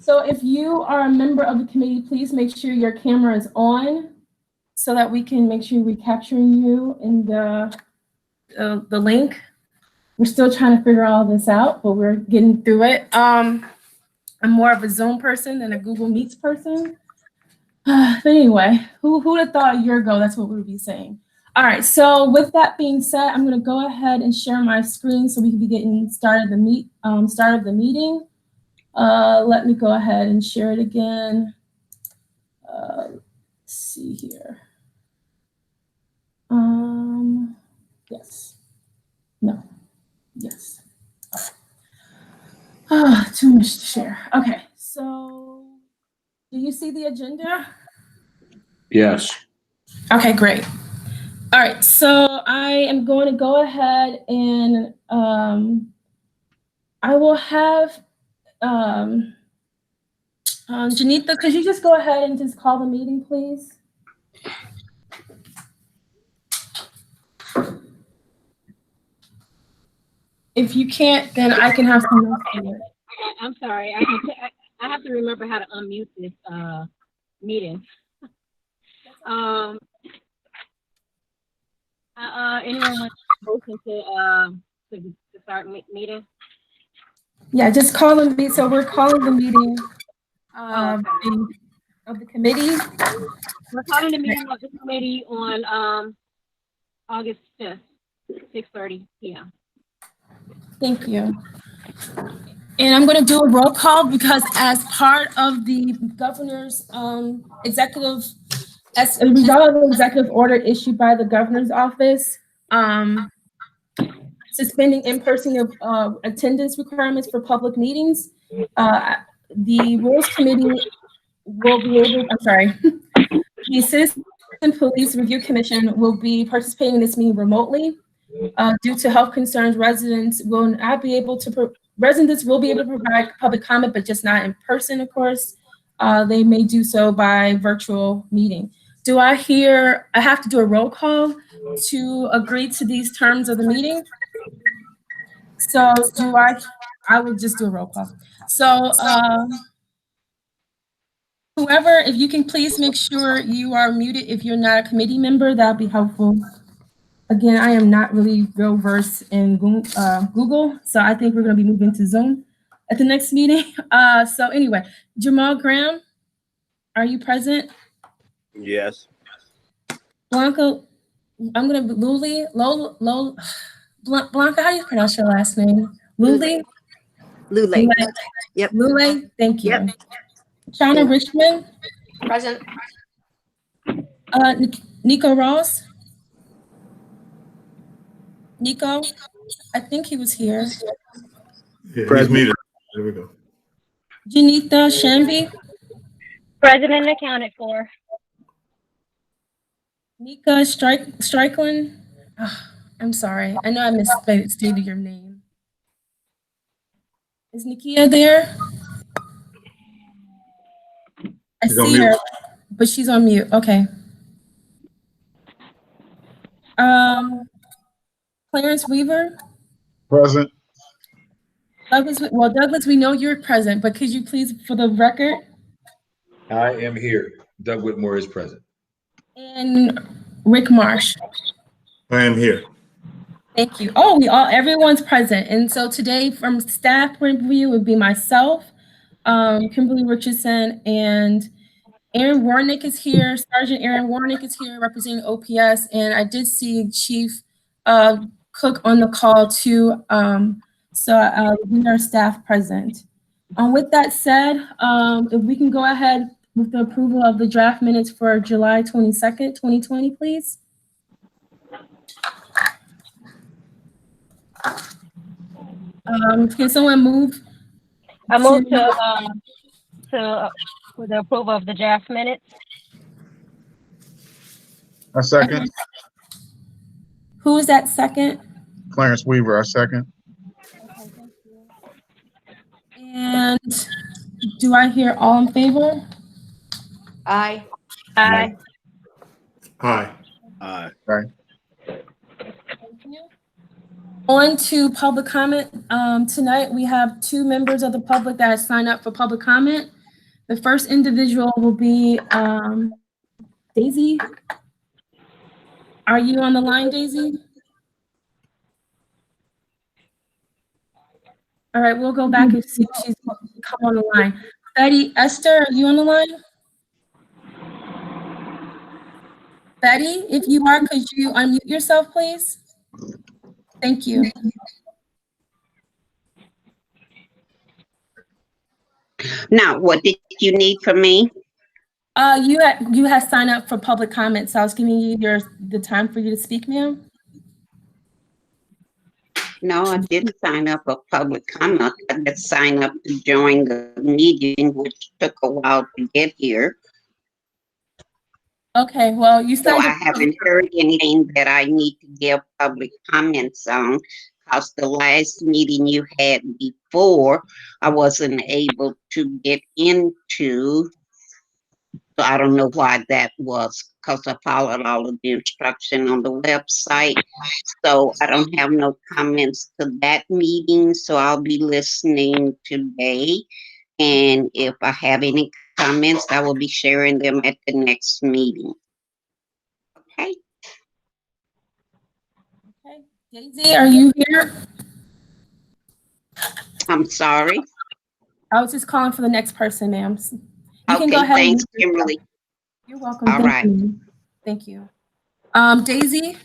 So if you are a member of the committee, please make sure your camera is on so that we can make sure we're capturing you in the link. We're still trying to figure all this out, but we're getting through it. I'm more of a Zoom person than a Google Meets person. But anyway, who would have thought a year ago that's what we would be saying? All right, so with that being said, I'm going to go ahead and share my screen so we can be getting started the meeting. Let me go ahead and share it again. Let's see here. Yes. No. Yes. Too much to share. Okay, so do you see the agenda? Yes. Okay, great. All right, so I am going to go ahead and I will have Janitha, could you just go ahead and just call the meeting, please? If you can't, then I can have someone else do it. I'm sorry. I have to remember how to unmute this meeting. Anyone want to motion to start meeting? Yeah, just call the meeting. So we're calling the meeting of the committee. We're calling the meeting of the committee on August 5th, 6:30 p.m. Thank you. And I'm going to do a roll call because as part of the governor's executive order issued by the governor's office, suspending in-person attendance requirements for public meetings, the rules committee will be able, the Citizen Police Review Commission will be participating in this meeting remotely. Due to health concerns, residents will be able to provide public comment, but just not in person, of course. They may do so by virtual meeting. I have to do a roll call to agree to these terms of the meeting? So I will just do a roll call. So whoever, if you can please make sure you are muted if you're not a committee member, that'll be helpful. Again, I am not really real versed in Google, so I think we're going to be moving to Zoom at the next meeting. So anyway, Jamal Graham, are you present? Yes. Blanca, I'm going to Blanca, how do you pronounce your last name? Lule? Lule. Yep. Lule, thank you. Yep. Shauna Richmond? Present. Nico Ross? Nico? I think he was here. Yeah, he's muted. There we go. Janitha Shambi? President accounted for. Nika Strickland? Oh, I'm sorry. I know I misstated your name. Is Nikia there? I see her, but she's on mute. Okay. Clarence Weaver? Present. Douglas, we know you're present, but could you please, for the record? I am here. Doug Whitmore is present. And Rick Marsh? I am here. Thank you. Oh, everyone's present. And so today from staff point of view would be myself, Kimberly Richardson, and Aaron Warnick is here. Sergeant Aaron Warnick is here representing OPS. And I did see Chief Cook on the call too. So we are staff present. With that said, if we can go ahead with the approval of the draft minutes for July 22nd, 2020, please. Can someone move? I move for the approval of the draft minutes. I second. Who is that second? Clarence Weaver, I second. Okay, thank you. And do I hear all in favor? Aye. Aye. Aye. Aye. Aye. Thank you. On to public comment. Tonight, we have 2 members of the public that have signed up for public comment. The first individual will be Daisy. Are you on the line, Daisy? All right, we'll go back and see if she's come on the line. Betty, Esther, are you on the line? Betty, if you are, could you unmute yourself, please? Thank you. Now, what did you need from me? You have signed up for public comment, so I was giving you the time for you to speak, ma'am. No, I didn't sign up for public comment. I just signed up to join the meeting, which took a while to get here. Okay, well, you So signed I up. haven't heard anything that I need to give public comments on, because the last meeting you had before, I wasn't able to get into. So I don't know why that was, because I followed all of the instruction on the website. So I don't have no comments to that meeting, so I'll be listening today. And if I have any comments, I will be sharing them at the next meeting. Okay? Okay, Daisy, are you here? I'm sorry. I was just calling for the next person, ma'am. You can Okay, go ahead. thanks, Kimberly. You're welcome. All Thank right. you. Thank you. Daisy?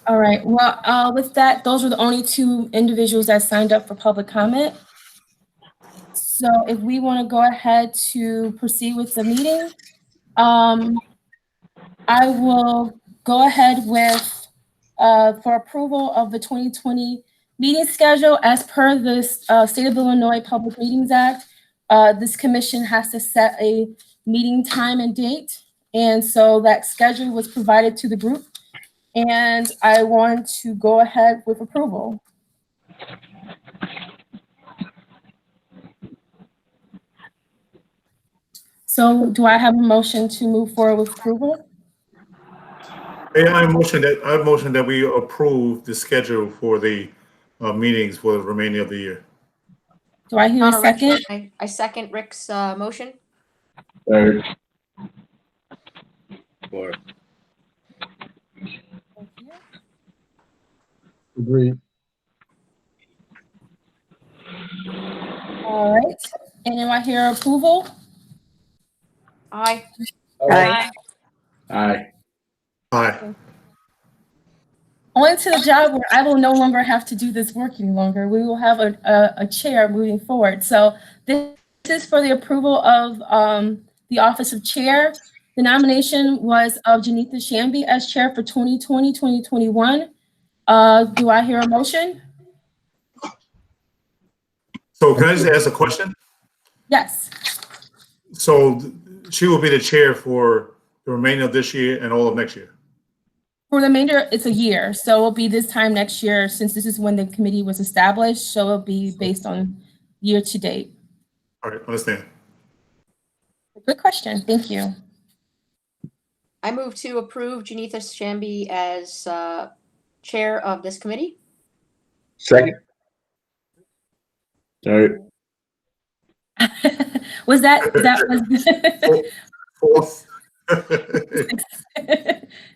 All right, well, with that, those were the only 2 individuals that signed up for public comment. So if we want to go ahead to proceed with the meeting, I will go ahead with, for approval of the 2020 meeting schedule as per the State of Illinois Public Meetings Act. This commission has to set a meeting time and date. And so that schedule was provided to the group. And I want to go ahead with approval. So do I have a motion to move forward with approval? Yeah, I motion that we approve the schedule for the meetings for the remaining of the year. Do I hear a Donna Rick, second? I second Rick's motion. Third. Agreed. All right. And do I hear approval? Aye. Aye. Aye. Aye. On to the job where I will no longer have to do this work any longer. We will have a chair moving forward. So this is for the approval of the office of chair. The nomination was of Janitha Shambi as chair for 2020, 2021. Do I hear a motion? So can I just ask a question? Yes. So she will be the chair for the remainder of this year and all of next year? For the remainder, it's a year. So it'll be this time next year, since this is when the committee was established. So it'll be based on year to date. All right, understand. Good question. Thank you. I move to approve Janitha Shambi as chair of this committee. Second. Third. Was that Fourth.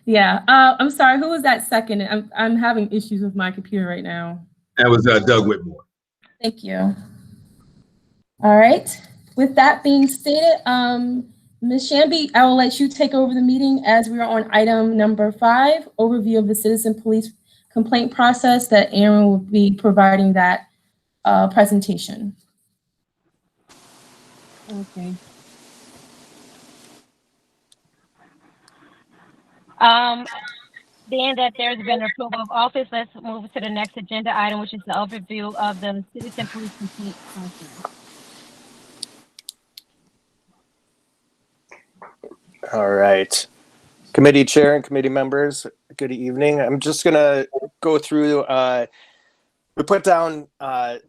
yeah. I'm sorry. Who was that second? I'm having issues with my computer right now. That was Doug Whitmore. Thank you. All right. With that being stated, Ms. Shambi, I will let you take over the meeting as we are on item number 5, overview of the citizen police complaint process, that Aaron will be providing that presentation. Okay. Being that there's been approval of office, let's move to the next agenda item, which is the overview of the citizen police complaint process. All right. Committee chair and committee members, good evening. I'm just gonna go through, we put down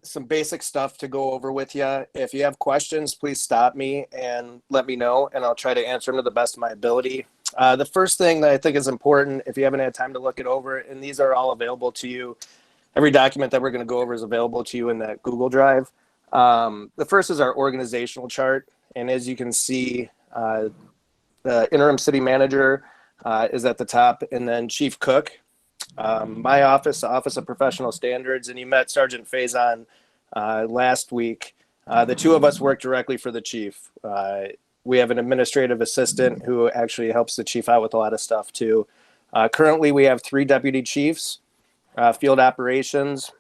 some basic stuff to go over with you. If you have questions, please stop me and let me know, and I'll try to answer them to the best of my ability. The first thing that I think is important, if you haven't had time to look it over, and these are all available to you, every document that we're going to go over is available to you in that Google Drive. The first is our organizational chart. And as you can see, the interim city manager is at the top, and then Chief Cook, my office, the Office of Professional Standards, and you met Sergeant Faison last week. The two of us work directly for the chief. We have an administrative assistant who actually helps the chief out with a lot of stuff too. Currently, we have 3 deputy chiefs, field operations,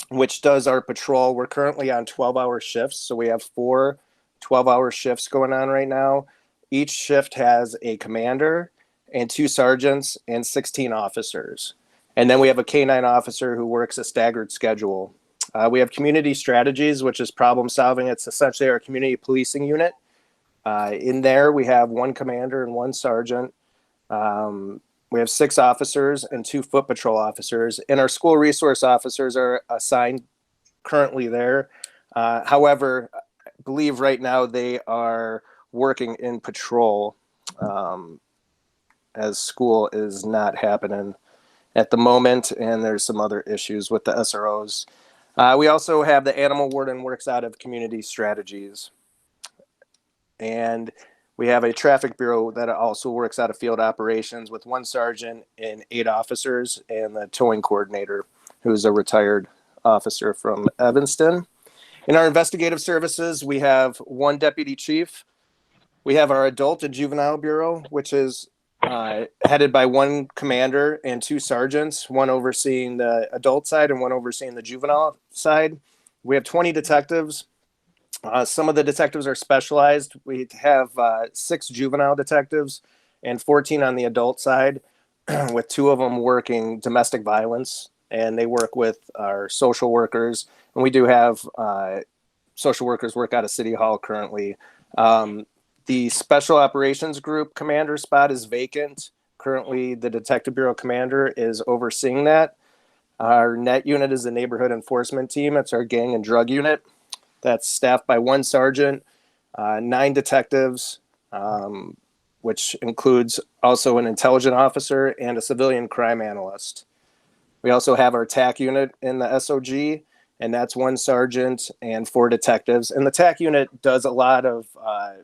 which does our patrol. We're currently on 12-hour shifts, so we have 4 12-hour shifts going on right now. Each shift has a commander and 2 sergeants and 16 officers. And then we have a K-9 officer who works a staggered schedule. We have community strategies, which is problem solving. It's essentially our community policing unit. In there, we have 1 commander and 1 sergeant. We have 6 officers and 2 foot patrol officers. And our school resource officers are assigned currently there. However, I believe right now they are working in patrol as school is not happening at the moment, and there's some other issues with the SROs. We also have the animal warden works out of community strategies. And we have a traffic bureau that also works out of field operations with 1 sergeant and 8 officers, and the towing coordinator, who's a retired officer from Evanston. In our investigative services, we have 1 deputy chief. We have our adult and juvenile bureau, which is headed by 1 commander and 2 sergeants, 1 overseeing the adult side and 1 overseeing the juvenile side. We have 20 detectives. Some of the detectives are specialized. We have 6 juvenile detectives and 14 on the adult side, with 2 of them working domestic violence, and they work with our social workers. And we do have social workers work out of City Hall currently. The Special Operations Group commander spot is vacant. Currently, the Detective Bureau commander is overseeing that. Our net unit is the Neighborhood Enforcement Team. It's our gang and drug unit. That's staffed by 1 sergeant, 9 detectives, which includes also an intelligence officer and a civilian crime analyst. We also have our TAC unit in the SOG, and that's 1 sergeant and 4 detectives. And the TAC unit does a lot of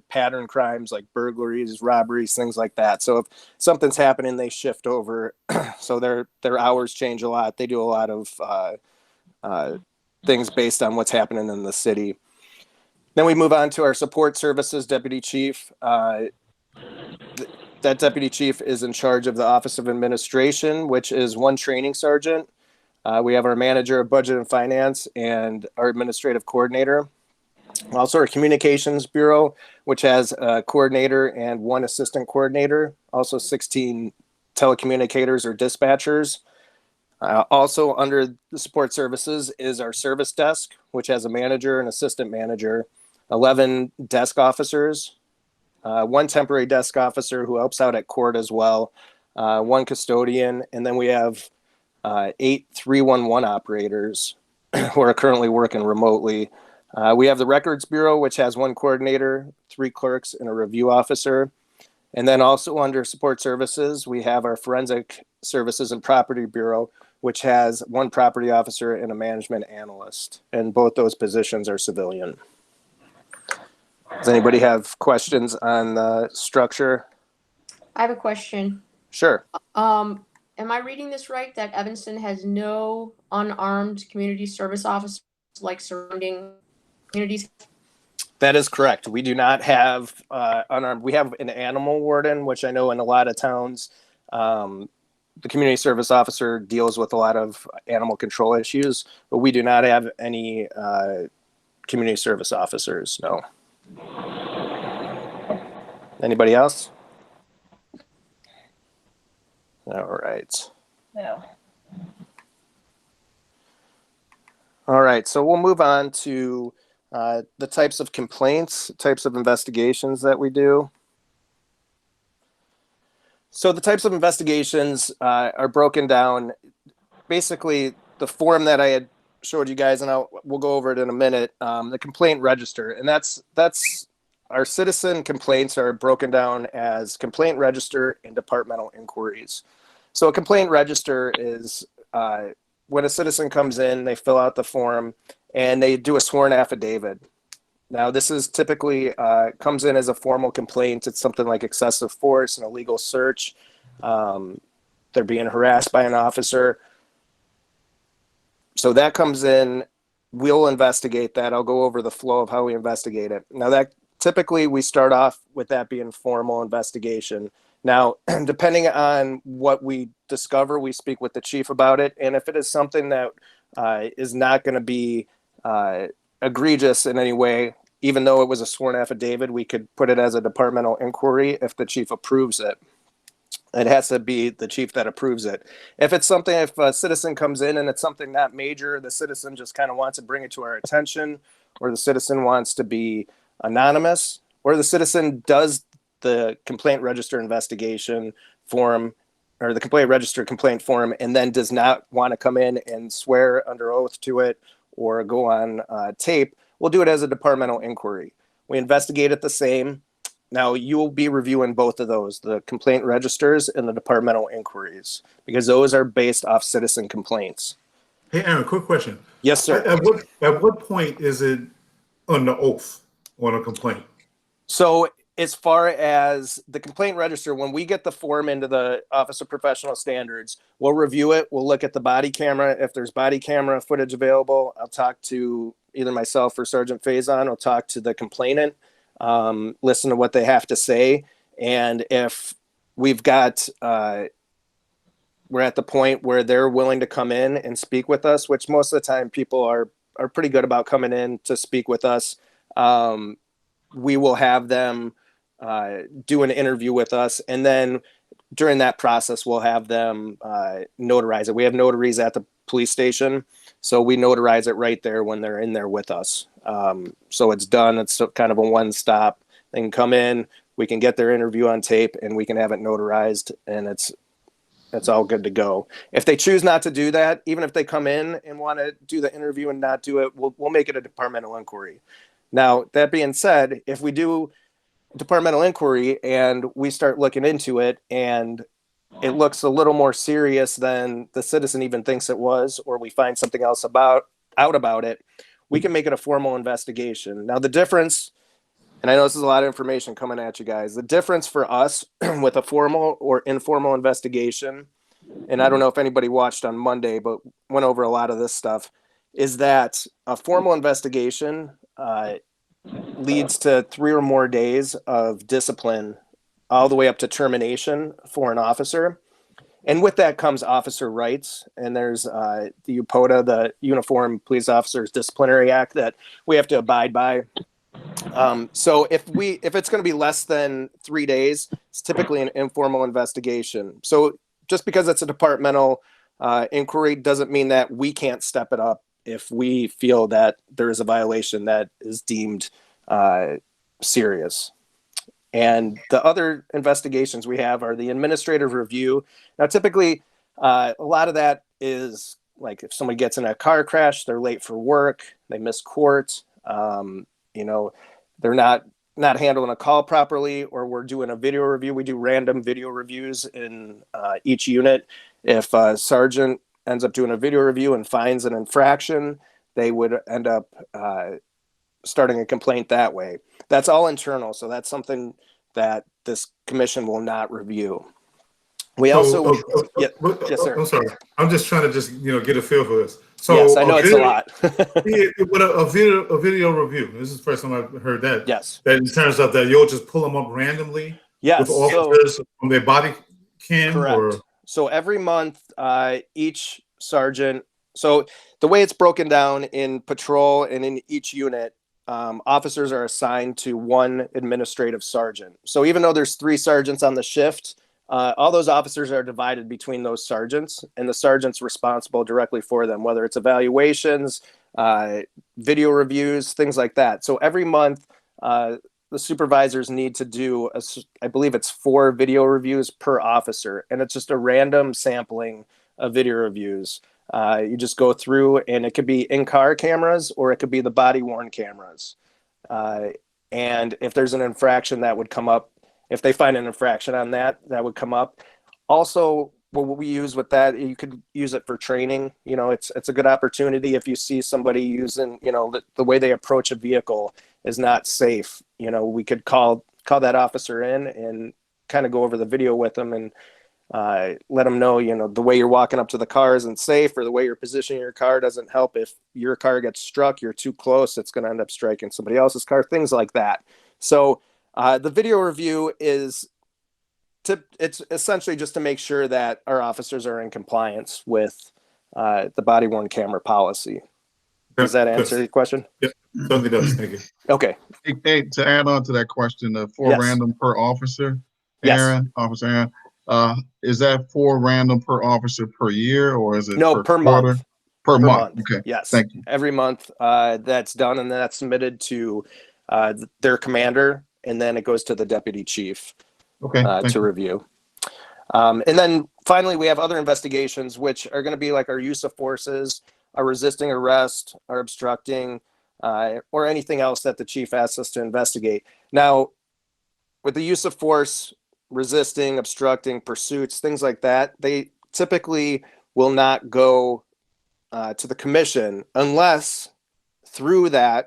pattern crimes like burglaries, robberies, things like that. So if something's happening, they shift over. So their hours change a lot. They do a lot of things based on what's happening in the city. Then we move on to our support services deputy chief. That deputy chief is in charge of the Office of Administration, which is 1 training sergeant. We have our manager of budget and finance and our administrative coordinator. Also our communications bureau, which has a coordinator and 1 assistant coordinator. Also 16 telecommunicators or dispatchers. Also under the support services is our service desk, which has a manager and assistant manager, 11 desk officers, 1 temporary desk officer who helps out at court as well, 1 custodian, and then we have 8 311 operators who are currently working remotely. We have the records bureau, which has 1 coordinator, 3 clerks, and a review officer. And then also under support services, we have our forensic services and property bureau, which has 1 property officer and a management analyst. And both those positions are civilian. Does anybody have questions on the structure? I have a question. Sure. Am I reading this right, that Evanston has no unarmed community service officers like surrounding communities? That is correct. We do not have unarmed. We have an animal warden, which I know in a lot of towns, the community service officer deals with a lot of animal control issues, but we do not have any community service officers, no. Anybody else? All right. No. All right, so we'll move on to the types of complaints, types of investigations that we do. So the types of investigations are broken down. Basically, the form that I had showed you guys, and we'll go over it in a minute, the complaint register. And that's our citizen complaints are broken down as complaint register and departmental inquiries. So a complaint register is when a citizen comes in, they fill out the form and they do a sworn affidavit. Now, this is typically comes in as a formal complaint. It's something like excessive force, an illegal search. They're being harassed by an officer. So that comes in. We'll investigate that. I'll go over the flow of how we investigate it. Now, that typically we start off with that being formal investigation. Now, depending on what we discover, we speak with the chief about it. And if it is something that is not going to be egregious in any way, even though it was a sworn affidavit, we could put it as a departmental inquiry if the chief approves it. It has to be the chief that approves it. If it's something, if a citizen comes in and it's something not major, the citizen just kind of wants to bring it to our attention, or the citizen wants to be anonymous, or the citizen does the complaint register investigation form or the complaint register complaint form and then does not want to come in and swear under oath to it or go on tape, we'll do it as a departmental inquiry. We investigate it the same. Now, you will be reviewing both of those, the complaint registers and the departmental inquiries, because those are based off citizen complaints. Hey, Aaron, quick question. Yes, sir. At what point is it on the oath on a complaint? So as far as the complaint register, when we get the form into the Office of Professional Standards, we'll review it. We'll look at the body camera. If there's body camera footage available, I'll talk to either myself or Sergeant Faison. I'll talk to the complainant. Listen to what they have to say. And if we've got, we're at the point where they're willing to come in and speak with us, which most of the time people are pretty good about coming in to speak with us. We will have them do an interview with us. And then during that process, we'll have them notarize it. We have notaries at the police station. So we notarize it right there when they're in there with us. So it's done. It's kind of a one-stop. They can come in, we can get their interview on tape, and we can have it notarized, and it's all good to go. If they choose not to do that, even if they come in and want to do the interview and not do it, we'll make it a departmental inquiry. Now, that being said, if we do departmental inquiry and we start looking into it and it looks a little more serious than the citizen even thinks it was, or we find something else out about it, we can make it a formal investigation. Now, the difference, and I know this is a lot of information coming at you guys, the difference for us with a formal or informal investigation, and I don't know if anybody watched on Monday, but went over a lot of this stuff, is that a formal investigation leads to 3 or more days of discipline all the way up to termination for an officer. And with that comes officer rights. And there's the UPOTA, the Uniform Police Officers Disciplinary Act, that we have to abide by. So if it's going to be less than 3 days, it's typically an informal investigation. So just because it's a departmental inquiry doesn't mean that we can't step it up if we feel that there is a violation that is deemed serious. And the other investigations we have are the administrative review. Now, typically, a lot of that is like if somebody gets in a car crash, they're late for work, they miss court, they're not handling a call properly, or we're doing a video review. We do random video reviews in each unit. If a sergeant ends up doing a video review and finds an infraction, they would end up starting a complaint that way. That's all internal, so that's something that this commission will not review. We yes, sir. I'm sorry. I'm just trying to get a feel for this. So yes, I know it's a lot. With a video review, this is the first time I've heard that. Yes. That in terms of that, you'll just pull them up randomly. Yes. With officers from their body cam. Correct. Or? So every month, each sergeant. So the way it's broken down in patrol and in each unit, officers are assigned to one administrative sergeant. So even though there's 3 sergeants on the shift, all those officers are divided between those sergeants, and the sergeant's responsible directly for them, whether it's evaluations, video reviews, things like that. So every month, the supervisors need to do, I believe it's 4 video reviews per officer, and it's just a random sampling of video reviews. You just go through, and it could be in-car cameras or it could be the body-worn cameras. And if there's an infraction, that would come up. If they find an infraction on that, that would come up. Also, what we use with that, you could use it for training. You know, it's a good opportunity if you see somebody using, you know, the way they approach a vehicle is not safe. You know, we could call that officer in and kind of go over the video with them and let them know, you know, the way you're walking up to the car isn't safe, or the way you're positioning your car doesn't help. If your car gets struck, you're too close, it's going to end up striking somebody else's car, things like that. So the video review it's essentially just to make sure that our officers are in compliance with the body worn camera policy. Does that answer your question? Yep, certainly does. Thank you. Okay. Hey, to add on to that question, 4 Yes. random per officer, Yes. Aaron, Officer Aaron, is that 4 random per officer per year, or is it No, per quarter? month. Per month. Okay. Yes. Thank you. Every month that's done, and that's submitted to their commander, and then it goes to the deputy chief Okay. Thank to you. review. And then finally, we have other investigations, which are going to be like our use of forces, our resisting arrest, our obstructing, or anything else that the chief asks us to investigate. Now, with the use of force, resisting, obstructing, pursuits, things like that, they typically will not go to the commission unless through the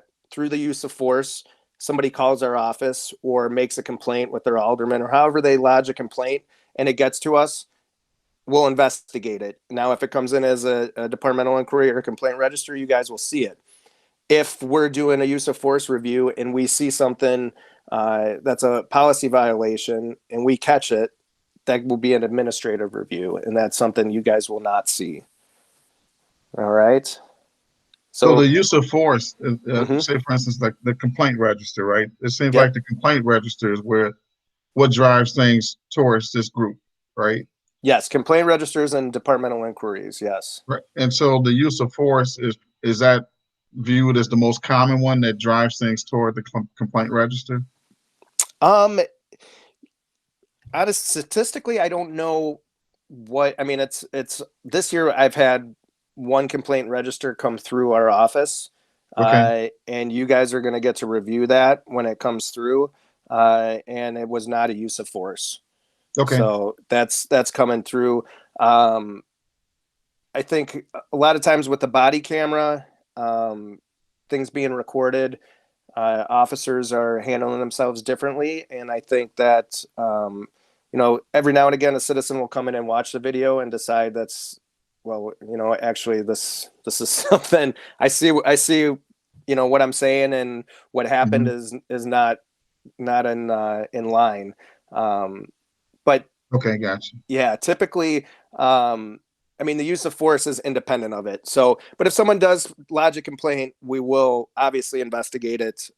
use of force, somebody calls our office or makes a complaint with their alderman, or however they lodge a complaint and it gets to us, we'll investigate it. Now, if it comes in as a departmental inquiry or a complaint register, you guys will see it. If we're doing a use of force review and we see something that's a policy violation and we catch it, that will be an administrative review, and that's something you guys will not see. All right. So the use of force, Mhm. say for instance, like the complaint register, right? It seems Yep. like the complaint register is what drives things towards this group, right? Yes, complaint registers and departmental inquiries. Yes. Right. And so the use of force is that viewed as the most common one that drives things toward the complaint register? Statistically, I don't know what, I mean, it's this year I've had one complaint register come through our office. Okay. And you guys are going to get to review that when it comes through. And it was not a use of force. Okay. So that's coming through. I think a lot of times with the body camera, things being recorded, officers are handling themselves differently. And I think that, you know, every now and again, a citizen will come in and watch the video and decide well, you know, actually this is something I see, you know, what I'm saying and what happened is not in line. But Okay, gotcha. yeah, typically, I mean, the use of force is independent of it. So, but if someone does lodge a complaint, we will obviously investigate it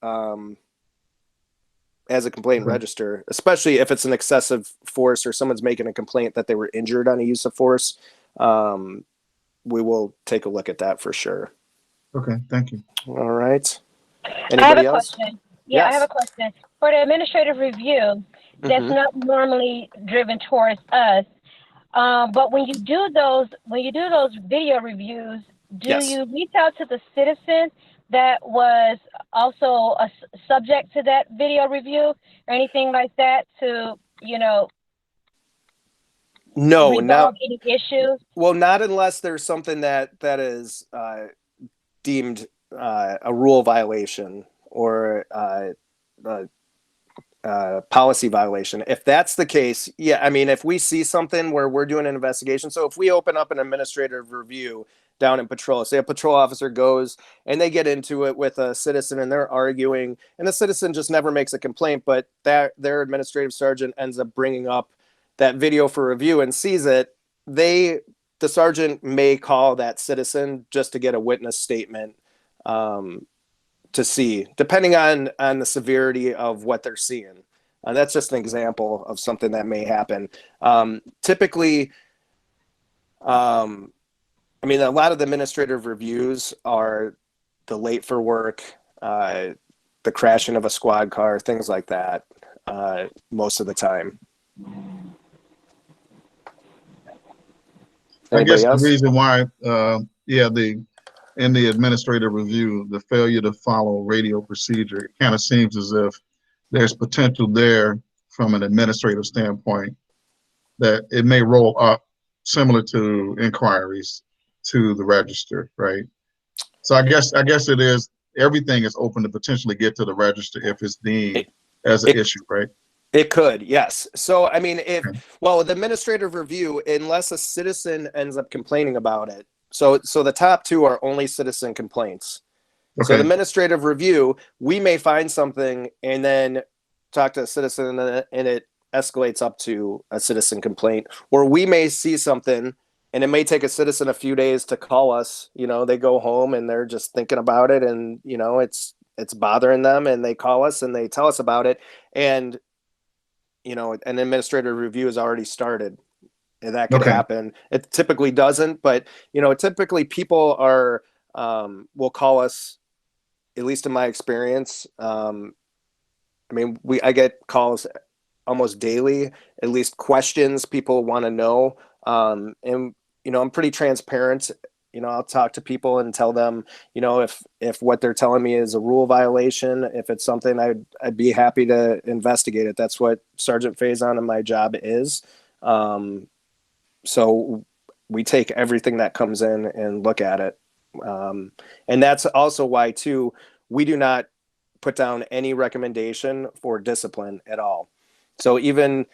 as a complaint register, especially if it's an excessive force or someone's making a complaint that they were injured on a use of force. We will take a look at that for sure. Okay, thank you. All right. I have Anybody a else? question. Yeah, I Yes. have a question. For the administrative review, that's Mhm. not normally driven towards us. But when you do those video reviews, do Yes. you reach out to the citizen that was also a subject to that video review or anything like that to, you know, No, resolve any issues? well, not unless there's something that is deemed a rule violation or policy violation. If that's the case, yeah, I mean, if we see something where we're doing an investigation, so if we open up an administrative review down in patrol, say a patrol officer goes and they get into it with a citizen and they're arguing, and the citizen just never makes a complaint, but their administrative sergeant ends up bringing up that video for review and sees it, the sergeant may call that citizen just to get a witness statement to see, depending on the severity of what they're seeing. That's just an example of something that may happen. Typically, I mean, a lot of the administrative reviews are the late for work, the crashing of a squad car, things like that, most of the time. I guess Anybody else? the reason why, the in the administrative review, the failure to follow radio procedure, it kind of seems as if there's potential there from an administrative standpoint that it may roll up similar to inquiries to the register, right? So I guess it is, everything is open to potentially get to the register if it's deemed as an issue, right? It could, yes. So, I mean, Okay. well, the administrative review, unless a citizen ends up complaining about it. So the top two are only citizen complaints. So the Okay, administrative review, we may find something and then talk to a citizen and it escalates up to a citizen complaint. Or we may see something and it may take a citizen a few days to call us. You know, they go home and they're just thinking about it and, you know, it's bothering them and they call us and they tell us about it. And you know, an administrative review has already started. And that could Okay. happen. It typically doesn't, but you know, typically people are will call us, at least in my experience. I mean, I get calls almost daily, at least questions people want to know. And you know, I'm pretty transparent. You know, I'll talk to people and tell them, you know, if what they're telling me is a rule violation, if it's something I'd be happy to investigate it. That's what Sergeant Faison and my job is. So we take everything that comes in and look at it. And that's also why too, we do not put down any recommendation for discipline at all. So even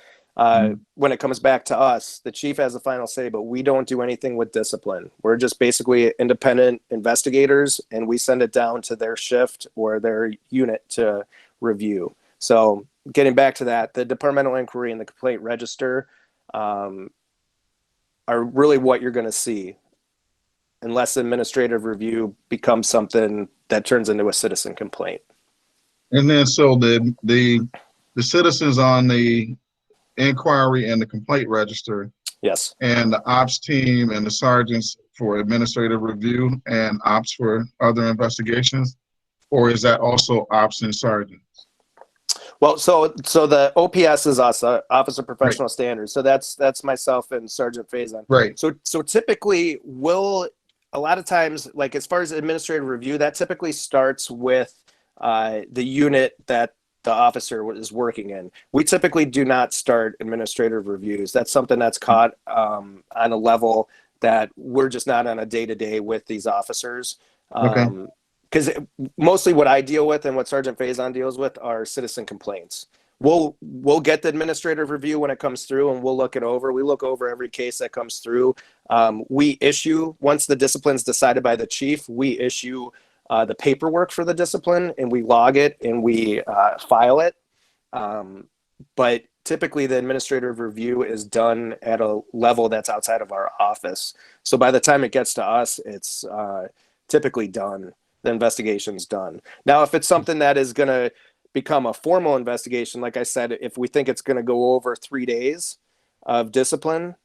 when it comes back to us, the chief has the final say, but we don't do anything with discipline. We're just basically independent investigators and we send it down to their shift or their unit to review. So getting back to that, the departmental inquiry and the complaint register are really what you're going to see unless administrative review becomes something that turns into a citizen complaint. and then so the citizens on the inquiry and the complaint register Yes. and the ops team and the sergeants for administrative review and ops for other investigations, or is that also ops and sergeants? Well, so the OPS is us, Office of Professional Standards. So that's myself and Sergeant Faison. Right. So typically a lot of times, like as far as administrative review, that typically starts with the unit that the officer is working in. We typically do not start administrative reviews. That's something that's caught on a level that we're just not on a day-to-day with these officers. Okay. Because mostly what I deal with and what Sergeant Faison deals with are citizen complaints. We'll get the administrative review when it comes through and we'll look it over. We look over every case that comes through. We issue, once the discipline's decided by the chief, we issue the paperwork for the discipline and we log it and we file it. But typically the administrative review is done at a level that's outside of our office. So by the time it gets to us, it's typically done. The investigation's done. Now, if it's something that is going to become a formal investigation, like I said, if we think it's going to go over 3 days of discipline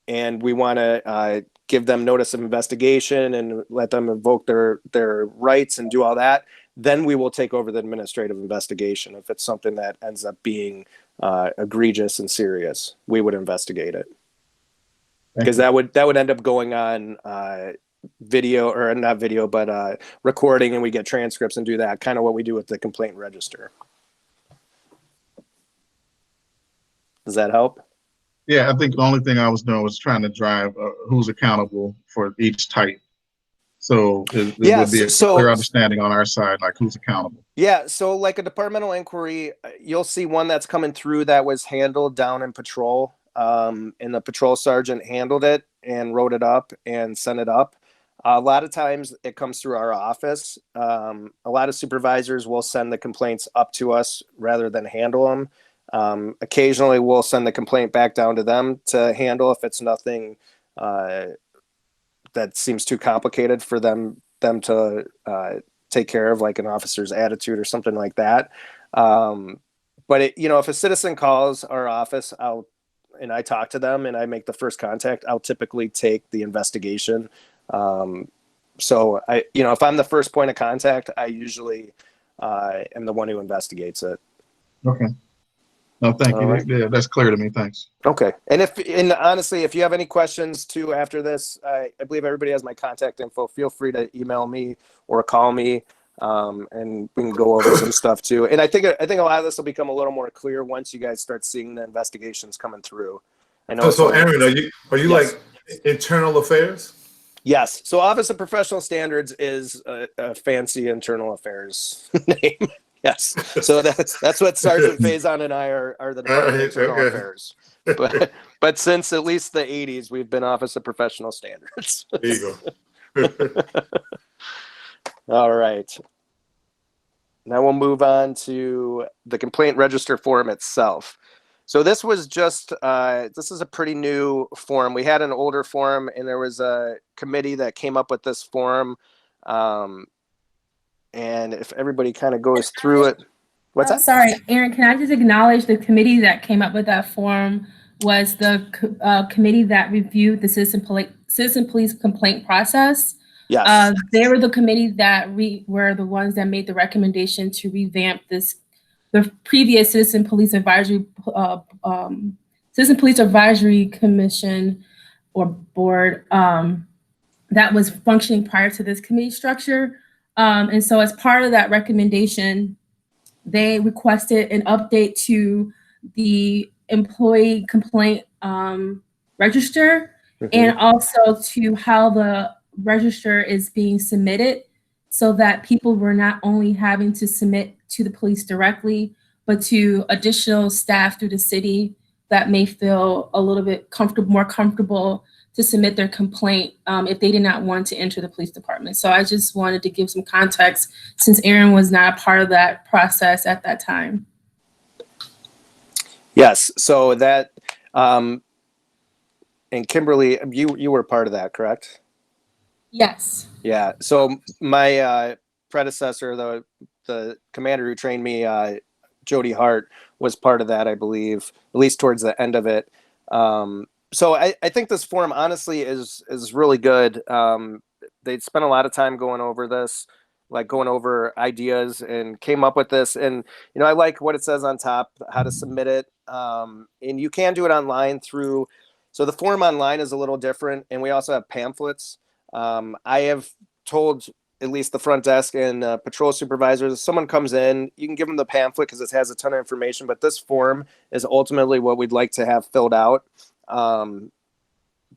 and we want to give them notice of investigation and let them invoke their rights and do all that, then we will take over the administrative investigation. If it's something that ends up being egregious and serious, we would investigate it. Because that would end up going on video, or not video, but recording, and we get transcripts and do that, kind of what we do with the complaint register. Does that help? Yeah, I think the only thing I was doing was trying to drive who's accountable for each type. So there would be a clear understanding on our side, like who's accountable. Yeah, so like a departmental inquiry, you'll see one that's coming through that was handled down in patrol, and the patrol sergeant handled it and wrote it up and sent it up. A lot of times it comes through our office. A lot of supervisors will send the complaints up to us rather than handle them. Occasionally we'll send the complaint back down to them to handle if it's nothing that seems too complicated for them to take care of, like an officer's attitude or something like that. But if a citizen calls our office, I talk to them and I make the first contact, I'll typically take the investigation. So if I'm the first point of contact, I usually am the one who investigates it. Okay. No, thank All you. right. Yeah, that's clear to me. Thanks. Okay. And honestly, if you have any questions too after this, I believe everybody has my contact info. Feel free to email me or call me, and we can go over some stuff too. And I think a lot of this will become a little more clear once you guys start seeing the investigations coming through. I know. So Aaron, are you Yes. like internal affairs? Yes. So Office of Professional Standards is a fancy internal affairs name. Yes. So that's what Sergeant Faison and I are the Department of Internal Okay. Affairs. But since at least the 80s, we've been Office of Professional Standards. There you go. All right. Now we'll move on to the complaint register form itself. So this was just, this is a pretty new form. We had an older form, and there was a committee that came up with this form. And if everybody kind of goes through it. What's that? Sorry, Aaron, can I just acknowledge the committee that came up with that form was the committee that reviewed the citizen police complaint process. Yes. They were the committee that were the ones that made the recommendation to revamp the previous Citizen Police Advisory Commission or board that was functioning prior to this committee structure. And so as part of that recommendation, they requested an update to the employee complaint register and also to how the register is being submitted so that people were not only having to submit to the police directly, but to additional staff through the city that may feel a little bit more comfortable to submit their complaint if they did not want to enter the police department. So I just wanted to give some context since Aaron was not a part of that process at that time. Yes. So that, and Kimberly, you were part of that, correct? Yes. Yeah. So my predecessor, the commander who trained me, Jody Hart, was part of that, I believe, at least towards the end of it. So I think this forum honestly is really good. They spent a lot of time going over this, like going over ideas, and came up with this. And I like what it says on top, how to submit it. And you can do it online through. So the form online is a little different, and we also have pamphlets. I have told at least the front desk and patrol supervisors, if someone comes in, you can give them the pamphlet because it has a ton of information. But this form is ultimately what we'd like to have filled out.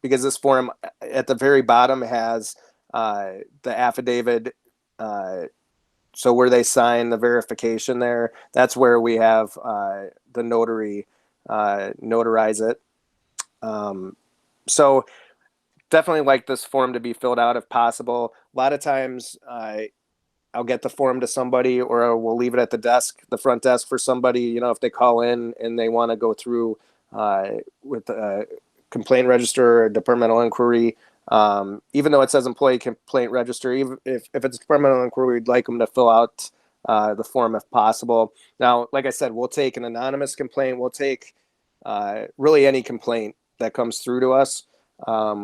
Because this form at the very bottom has the affidavit. So where they sign the verification there, that's where we have the notary notarize it. So definitely like this form to be filled out if possible. A lot of times I'll get the form to somebody, or we'll leave it at the front desk for somebody, if they call in and they want to go through with a complaint register or departmental inquiry. Even though it says employee complaint register, even if it's departmental inquiry, we'd like them to fill out the form if possible. Now, like I said, we'll take an anonymous complaint. We'll take really any complaint that comes through to us,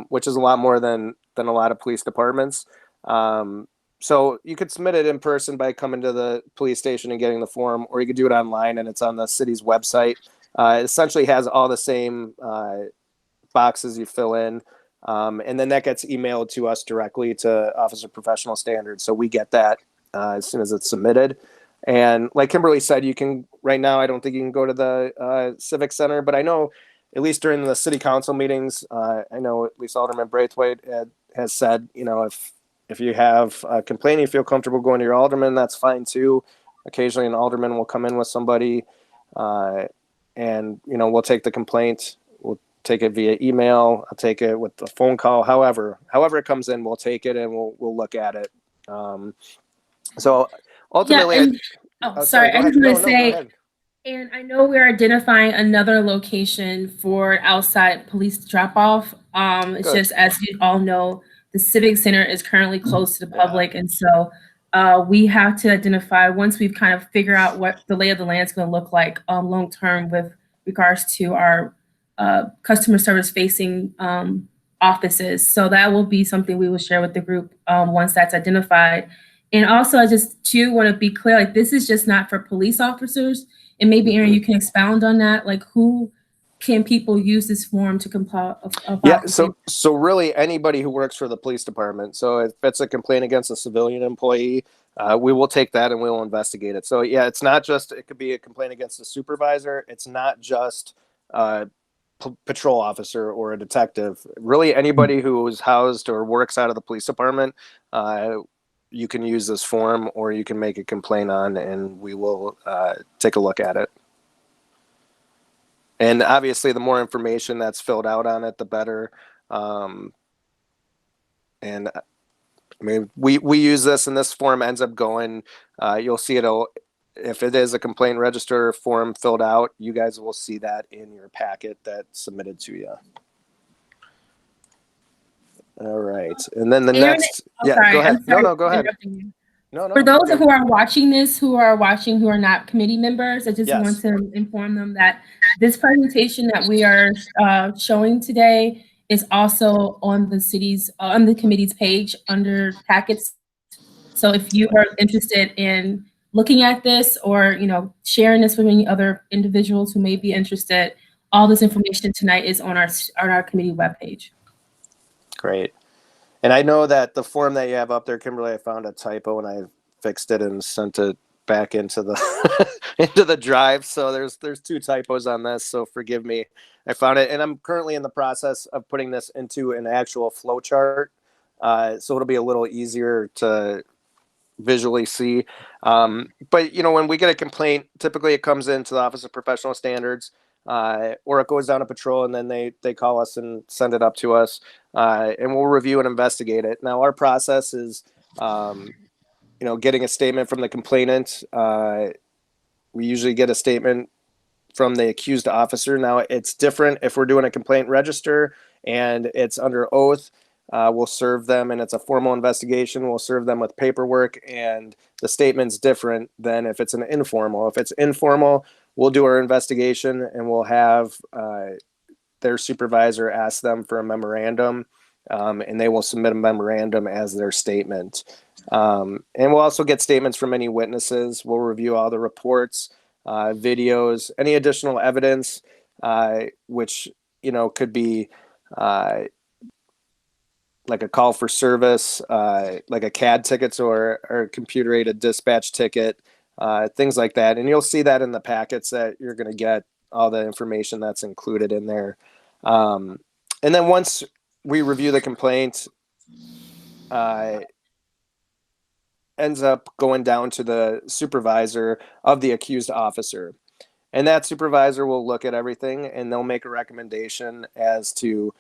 which is a lot more than a lot of police departments. So you could submit it in person by coming to the police station and getting the form, or you could do it online, and it's on the city's website. It essentially has all the same boxes you fill in, and then that gets emailed to us directly to Office of Professional Standards. So we get that as soon as it's submitted. And like Kimberly said, you can, right now, I don't think you can go to the Civic Center, but I know at least during the city council meetings, I know at least Alderman Braithwaite has said, if you have a complaint, you feel comfortable going to your alderman, that's fine too. Occasionally an alderman will come in with somebody, and we'll take the complaint. We'll take it via email. I'll take it with a phone call. However it comes in, we'll take it and we'll look at it. So ultimately, sorry, I just want to say, and I know we're identifying another location for outside police drop off. It's Good. just, as you all know, the Civic Center is currently closed to the public, and so we have to identify, once we've kind of figured out what the lay of the land is going to look like long term with regards to our customer service facing offices. So that will be something we will share with the group once that's identified. And also, I just too want to be clear, like, this is just not for police officers. And maybe Aaron, you can expound on that. Like, who can people use this form to compile? Yeah, so really anybody who works for the police department. So if it's a complaint against a civilian employee, we will take that and we will investigate it. So yeah, it's not just, it could be a complaint against a supervisor. It's not just a patrol officer or a detective. Really anybody who is housed or works out of the police department, you can use this form or you can make a complaint on, and we will take a look at it. And obviously, the more information that's filled out on it, the better. And I mean, we use this, and this form ends up going. You'll see it. If it is a complaint register form filled out, you guys will see that in your packet that's submitted to you. All right, and then the Aaron, next. Sorry, Go ahead. No, go ahead. interrupting you. No. For those who are watching this, who are not committee members, I just want to inform them that this presentation that we are showing today is also on the committee's page under packets. So if you are interested in looking at this or sharing this with any other individuals who may be interested, all this information tonight is on our committee webpage. Great. And I know that the form that you have up there, Kimberly, I found a typo and I fixed it and sent it back into the into the drive. So there's 2 typos on this. So forgive me. I found it, and I'm currently in the process of putting this into an actual flow chart. So it'll be a little easier to visually see. But when we get a complaint, typically it comes into the Office of Professional Standards. Or it goes down to patrol and then they call us and send it up to us, and we'll review and investigate it. Now our process is, getting a statement from the complainant. We usually get a statement from the accused officer. Now it's different if we're doing a complaint register and it's under oath. We'll serve them, and it's a formal investigation. We'll serve them with paperwork, and the statement's different than if it's an informal. If it's informal, we'll do our investigation, and we'll have their supervisor ask them for a memorandum, and they will submit a memorandum as their statement. And we'll also get statements from any witnesses. We'll review all the reports, videos, any additional evidence, which could be like a call for service, like a CAD tickets or a computer-aided dispatch ticket, things like that. And you'll see that in the packets that you're going to get all the information that's included in there. And then once we review the complaint, ends up going down to the supervisor of the accused officer. And that supervisor will look at everything and they'll make a recommendation as to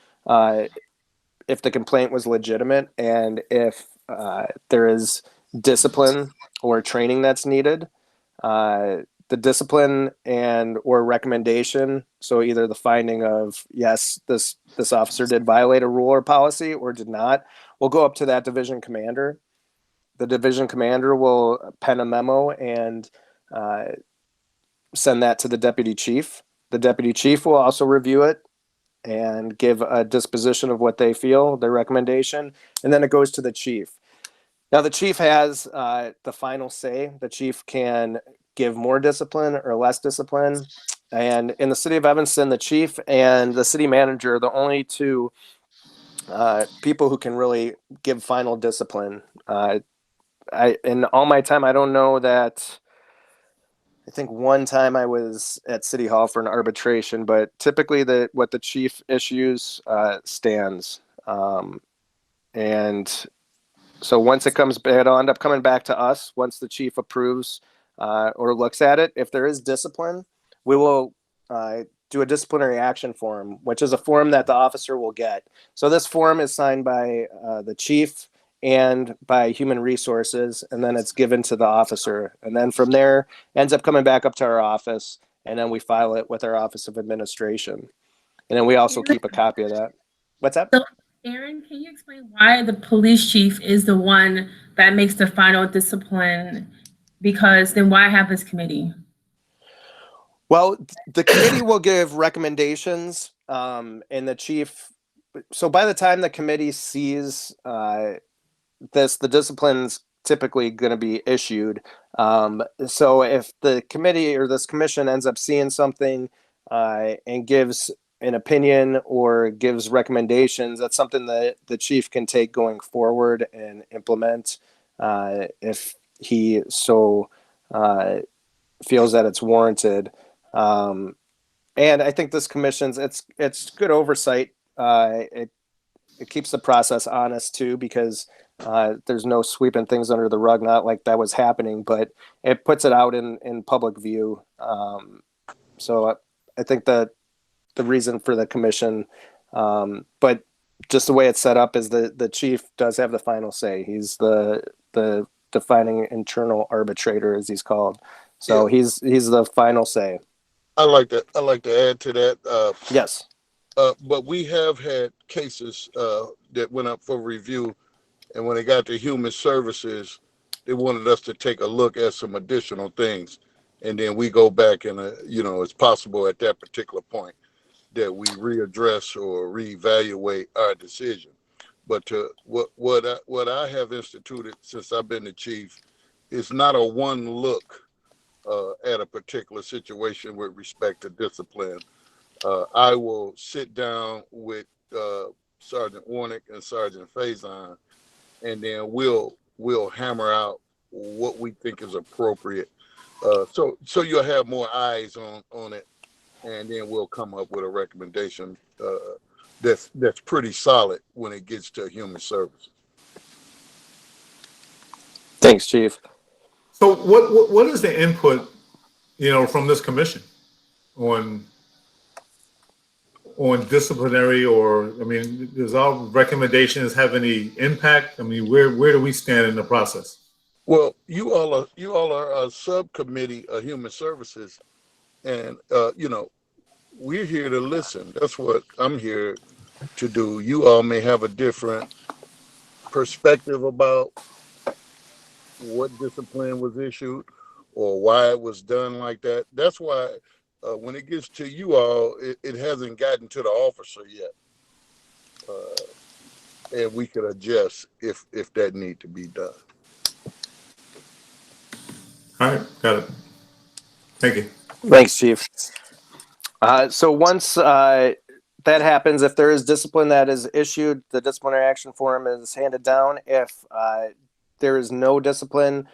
if the complaint was legitimate and if there is discipline or training that's needed. The discipline and or recommendation, so either the finding of yes, this officer did violate a rule or policy or did not, will go up to that division commander. The division commander will pen a memo and send that to the deputy chief. The deputy chief will also review it and give a disposition of what they feel, their recommendation, and then it goes to the chief. Now the chief has the final say. The chief can give more discipline or less discipline. And in the city of Evanston, the chief and the city manager are the only 2 people who can really give final discipline. In all my time, I don't know that. I think one time I was at City Hall for an arbitration, but typically what the chief issues stands. And so once it'll end up coming back to us. Once the chief approves or looks at it, if there is discipline, we will do a disciplinary action form, which is a form that the officer will get. So this form is signed by the chief and by human resources, and then it's given to the officer. And then from there, ends up coming back up to our office, and then we file it with our Office of Administration. And then we also keep a copy of that. What's that? So, Aaron, can you explain why the police chief is the one that makes the final discipline? Because then why have this committee? Well, the committee will give recommendations, and the chief. So by the time the committee sees the disciplines typically going to be issued. So if the committee or this commission ends up seeing something and gives an opinion or gives recommendations, that's something that the chief can take going forward and implement if he so feels that it's warranted. And I think this commission's it's good oversight. It keeps the process honest too, because there's no sweeping things under the rug, not like that was happening, but it puts it out in public view. So I think that the reason for the commission, but just the way it's set up is the chief does have the final say. He's the defining internal arbitrator, as he's called. So he's the final say. I like to add to that. Yes. But we have had cases that went up for review, and when they got to human services, they wanted us to take a look at some additional things, and then we go back and it's possible at that particular point that we readdress or reevaluate our decision. But what I have instituted since I've been the chief is not a one look at a particular situation with respect to discipline. I will sit down with Sergeant Warnick and Sergeant Faison, and then we'll hammer out what we think is appropriate. So you'll have more eyes on it, and then we'll come up with a recommendation that's pretty solid when it gets to human services. Thanks, Chief. So what is the input, from this commission on disciplinary, or, does our recommendations have any impact? Where do we stand in the process? Well, you all are a subcommittee of human services, and we're here to listen. That's what I'm here to do. You all may have a different perspective about what discipline was issued or why it was done like that. That's why when it gets to you all, it hasn't gotten to the officer yet. And we could adjust if that need to be done. All right, got it. Thank you. Thanks, Chief. So once that happens, if there is discipline that is issued, the disciplinary action form is handed down. If there is no discipline,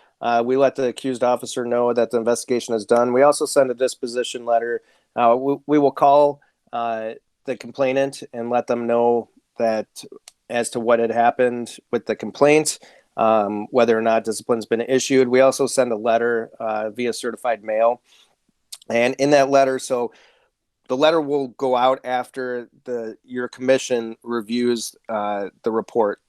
we let the accused officer know that the investigation is done. We also send a disposition letter. We will call the complainant and let them know that as to what had happened with the complaint, whether or not discipline's been issued. We also send a letter via certified mail. And in that letter, so the letter will go out after your commission reviews the report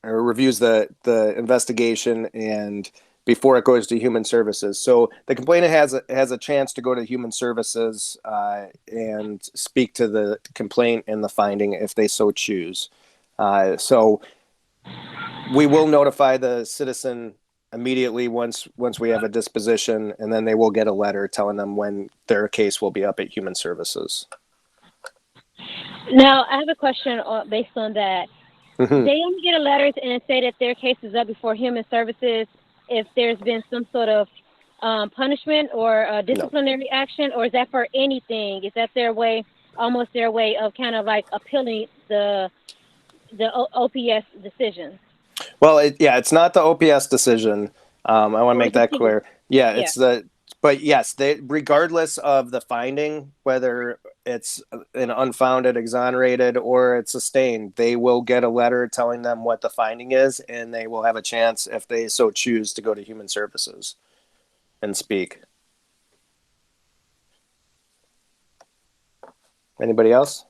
or reviews the investigation and before it goes to human services. So the complainant has a chance to go to human services and speak to the complaint and the finding if they so choose. So we will notify the citizen immediately once we have a disposition, and then they will get a letter telling them when their case will be up at human services. Now, I have a question based on that. Mm-hmm. They only get a letter and say that their case is up before human services if there's been some sort of punishment or disciplinary action, or is that for anything? Is that almost their way of kind of like appealing the OPS decision? Well, it's not the OPS decision. I want to make that clear. It's but yes, regardless of the finding, whether it's an unfounded, exonerated, or it's sustained, they will get a letter telling them what the finding is, and they will have a chance, if they so choose, to go to human services and speak. Anybody else?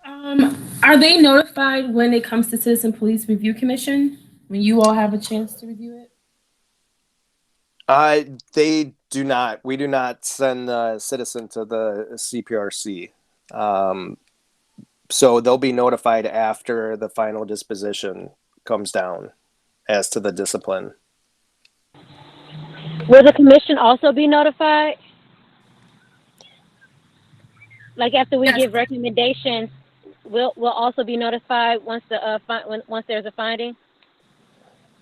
Are they notified when it comes to Citizen Police Review Commission, when you all have a chance to review it? They do not. We do not send the citizen to the CPRC. So they'll be notified after the final disposition comes down as to the discipline. Will the commission also be notified? Like after we give recommendations, we'll also be notified once once there's a finding?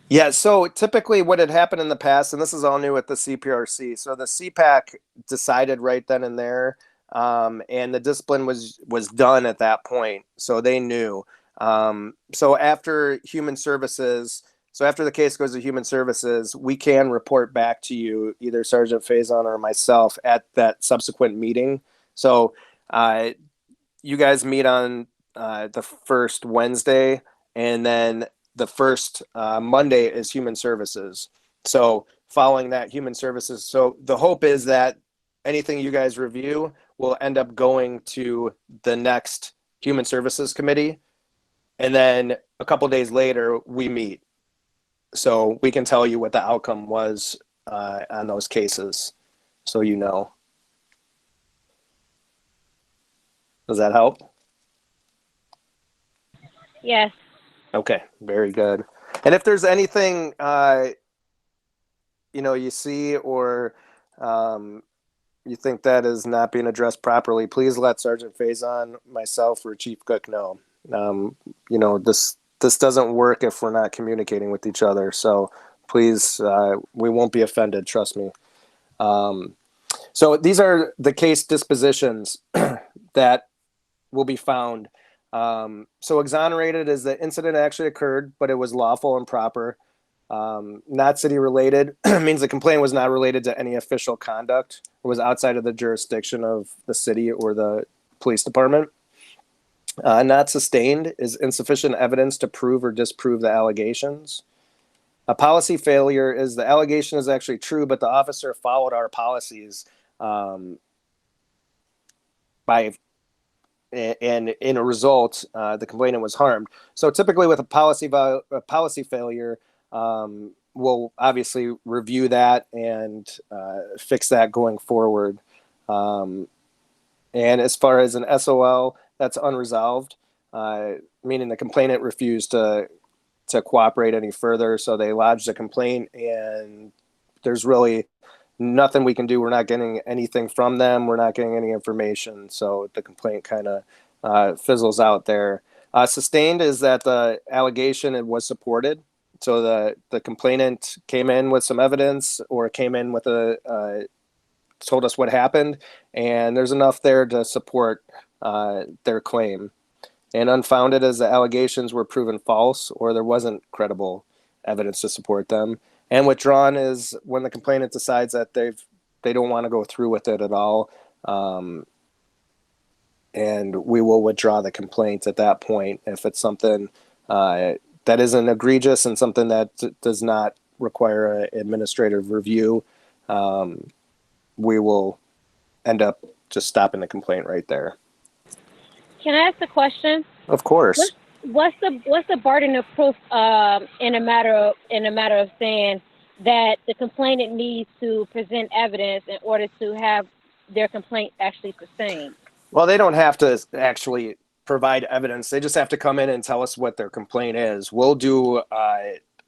Yeah, so typically what had happened in the past, and this is all new with the CPRC. So the CPAC decided right then and there, and the discipline was done at that point. So they knew. So after human services, so after the case goes to human services, we can report back to you, either Sergeant Faison or myself, at that subsequent meeting. So you guys meet on the first Wednesday, and then the first Monday is human services. So following that, human services. So the hope is that anything you guys review will end up going to the next human services committee. And then a couple days later, we meet. So we can tell you what the outcome was on those cases. So you know. Does that help? Yes. Okay, very good. And if there's anything you see or you think that is not being addressed properly, please let Sergeant Faison, myself, or Chief Cook know. This doesn't work if we're not communicating with each other. So please, we won't be offended. Trust me. So these are the case dispositions that will be found. So exonerated is the incident actually occurred, but it was lawful and proper. Not city related means the complaint was not related to any official conduct. It was outside of the jurisdiction of the city or the police department. Not sustained is insufficient evidence to prove or disprove the allegations. A policy failure is the allegation is actually true, but the officer followed our policies and in a result, the complainant was harmed. So typically with a policy failure, we'll obviously review that and fix that going forward. And as far as an SOL, that's unresolved, meaning the complainant refused to cooperate any further. So they lodged a complaint, and there's really nothing we can do. We're not getting anything from them. We're not getting any information. So the complaint kind of fizzles out there. Sustained is that the allegation was supported. So the complainant came in with some evidence or came in with told us what happened, and there's enough there to support their claim. And unfounded as the allegations were proven false or there wasn't credible evidence to support them. And withdrawn is when the complainant decides that they don't want to go through with it at all, and we will withdraw the complaint at that point if it's something that isn't egregious and something that does not require an administrative review. We will end up just stopping the complaint right there. Can I ask a question? Of course. What's the burden of proof in a matter of saying that the complainant needs to present evidence in order to have their complaint actually sustained? Well, they don't have to actually provide evidence. They just have to come in and tell us what their complaint is. We'll do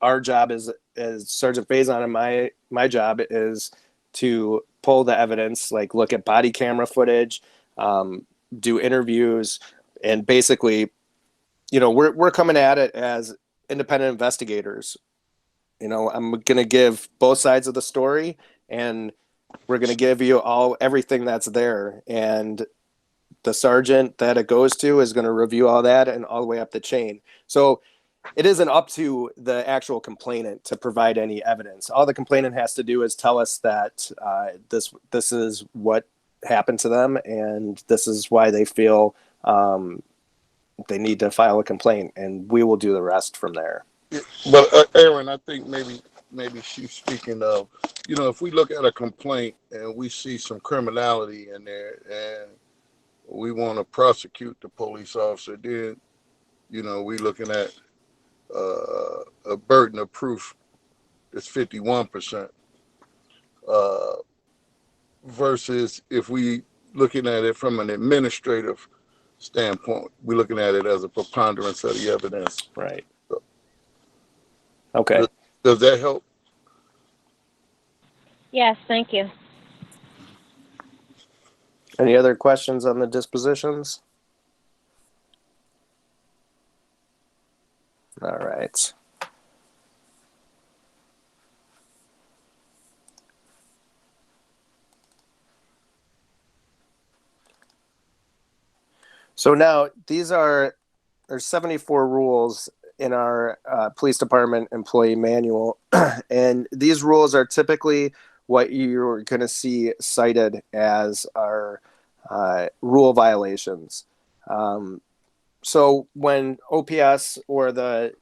our job as Sergeant Faison, and my job is to pull the evidence, like look at body camera footage, do interviews, and basically, we're coming at it as independent investigators. I'm going to give both sides of the story, and we're going to give you everything that's there. And the sergeant that it goes to is going to review all that and all the way up the chain. So it isn't up to the actual complainant to provide any evidence. All the complainant has to do is tell us that this is what happened to them, and this is why they feel they need to file a complaint, and we will do the rest from there. But Aaron, I think maybe she's speaking of, if we look at a complaint and we see some criminality in there and we want to prosecute the police officer, then, we looking at a burden of proof that's 51%. Versus if we looking at it from an administrative standpoint, we're looking at it as a preponderance of the evidence. Right. Okay. Does that help? Yes, thank you. Any other questions on the dispositions? All right. So now there's 74 rules in our police department employee manual, and these rules are typically what you're going to see cited as our rule violations. So when OPS or the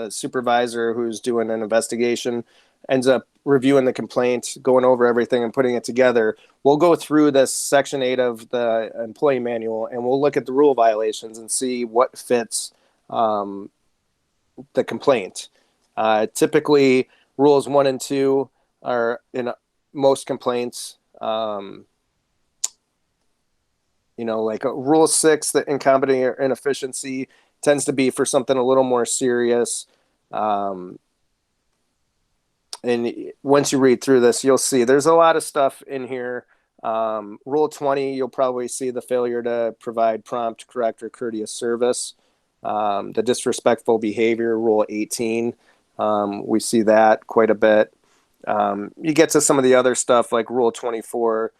supervisor who's doing an investigation ends up reviewing the complaint, going over everything and putting it together, we'll go through this section 8 of the employee manual and we'll look at the rule violations and see what fits the complaint. Typically, rules 1 and 2 are in most complaints. Like rule 6, the incompetence or inefficiency tends to be for something a little more serious. And once you read through this, you'll see there's a lot of stuff in here. Rule 20, you'll probably see the failure to provide prompt, correct, or courteous service. The disrespectful behavior, Rule 18, we see that quite a bit. You get to some of the other stuff like Rule 24,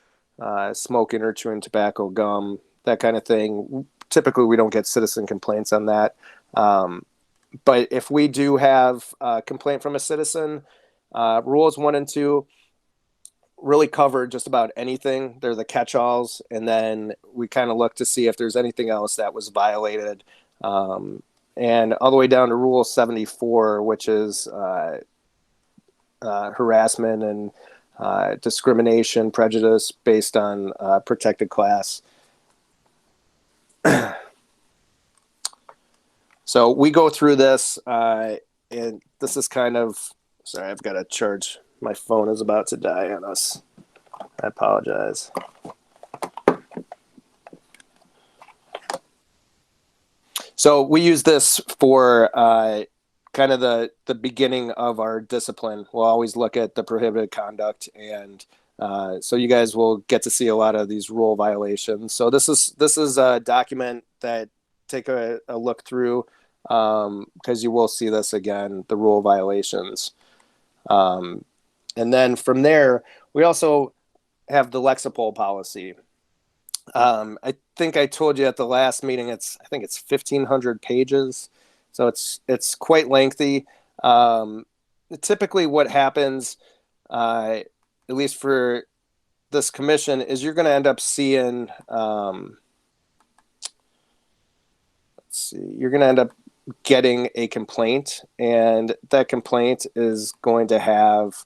smoking or chewing tobacco gum, that kind of thing. Typically, we don't get citizen complaints on that. But if we do have a complaint from a citizen, rules 1 and 2 really cover just about anything. They're the catch-alls, and then we kind of look to see if there's anything else that was violated. And all the way down to Rule 74, which is harassment and discrimination, prejudice based on protected class. So we go through this, and this is kind of, sorry, I've got to charge. My phone is about to die on us. I apologize. So we use this for kind of the beginning of our discipline. We'll always look at the prohibited conduct, and so you guys will get to see a lot of these rule violations. So this is a document that take a look through, because you will see this again, the rule violations. And then from there, we also have the Lexipol policy. I think I told you at the last meeting, I think it's 1,500 pages. So it's quite lengthy. Typically what happens, at least for this commission, is you're going to end up seeing, you're going to end up getting a complaint, and that complaint is going to have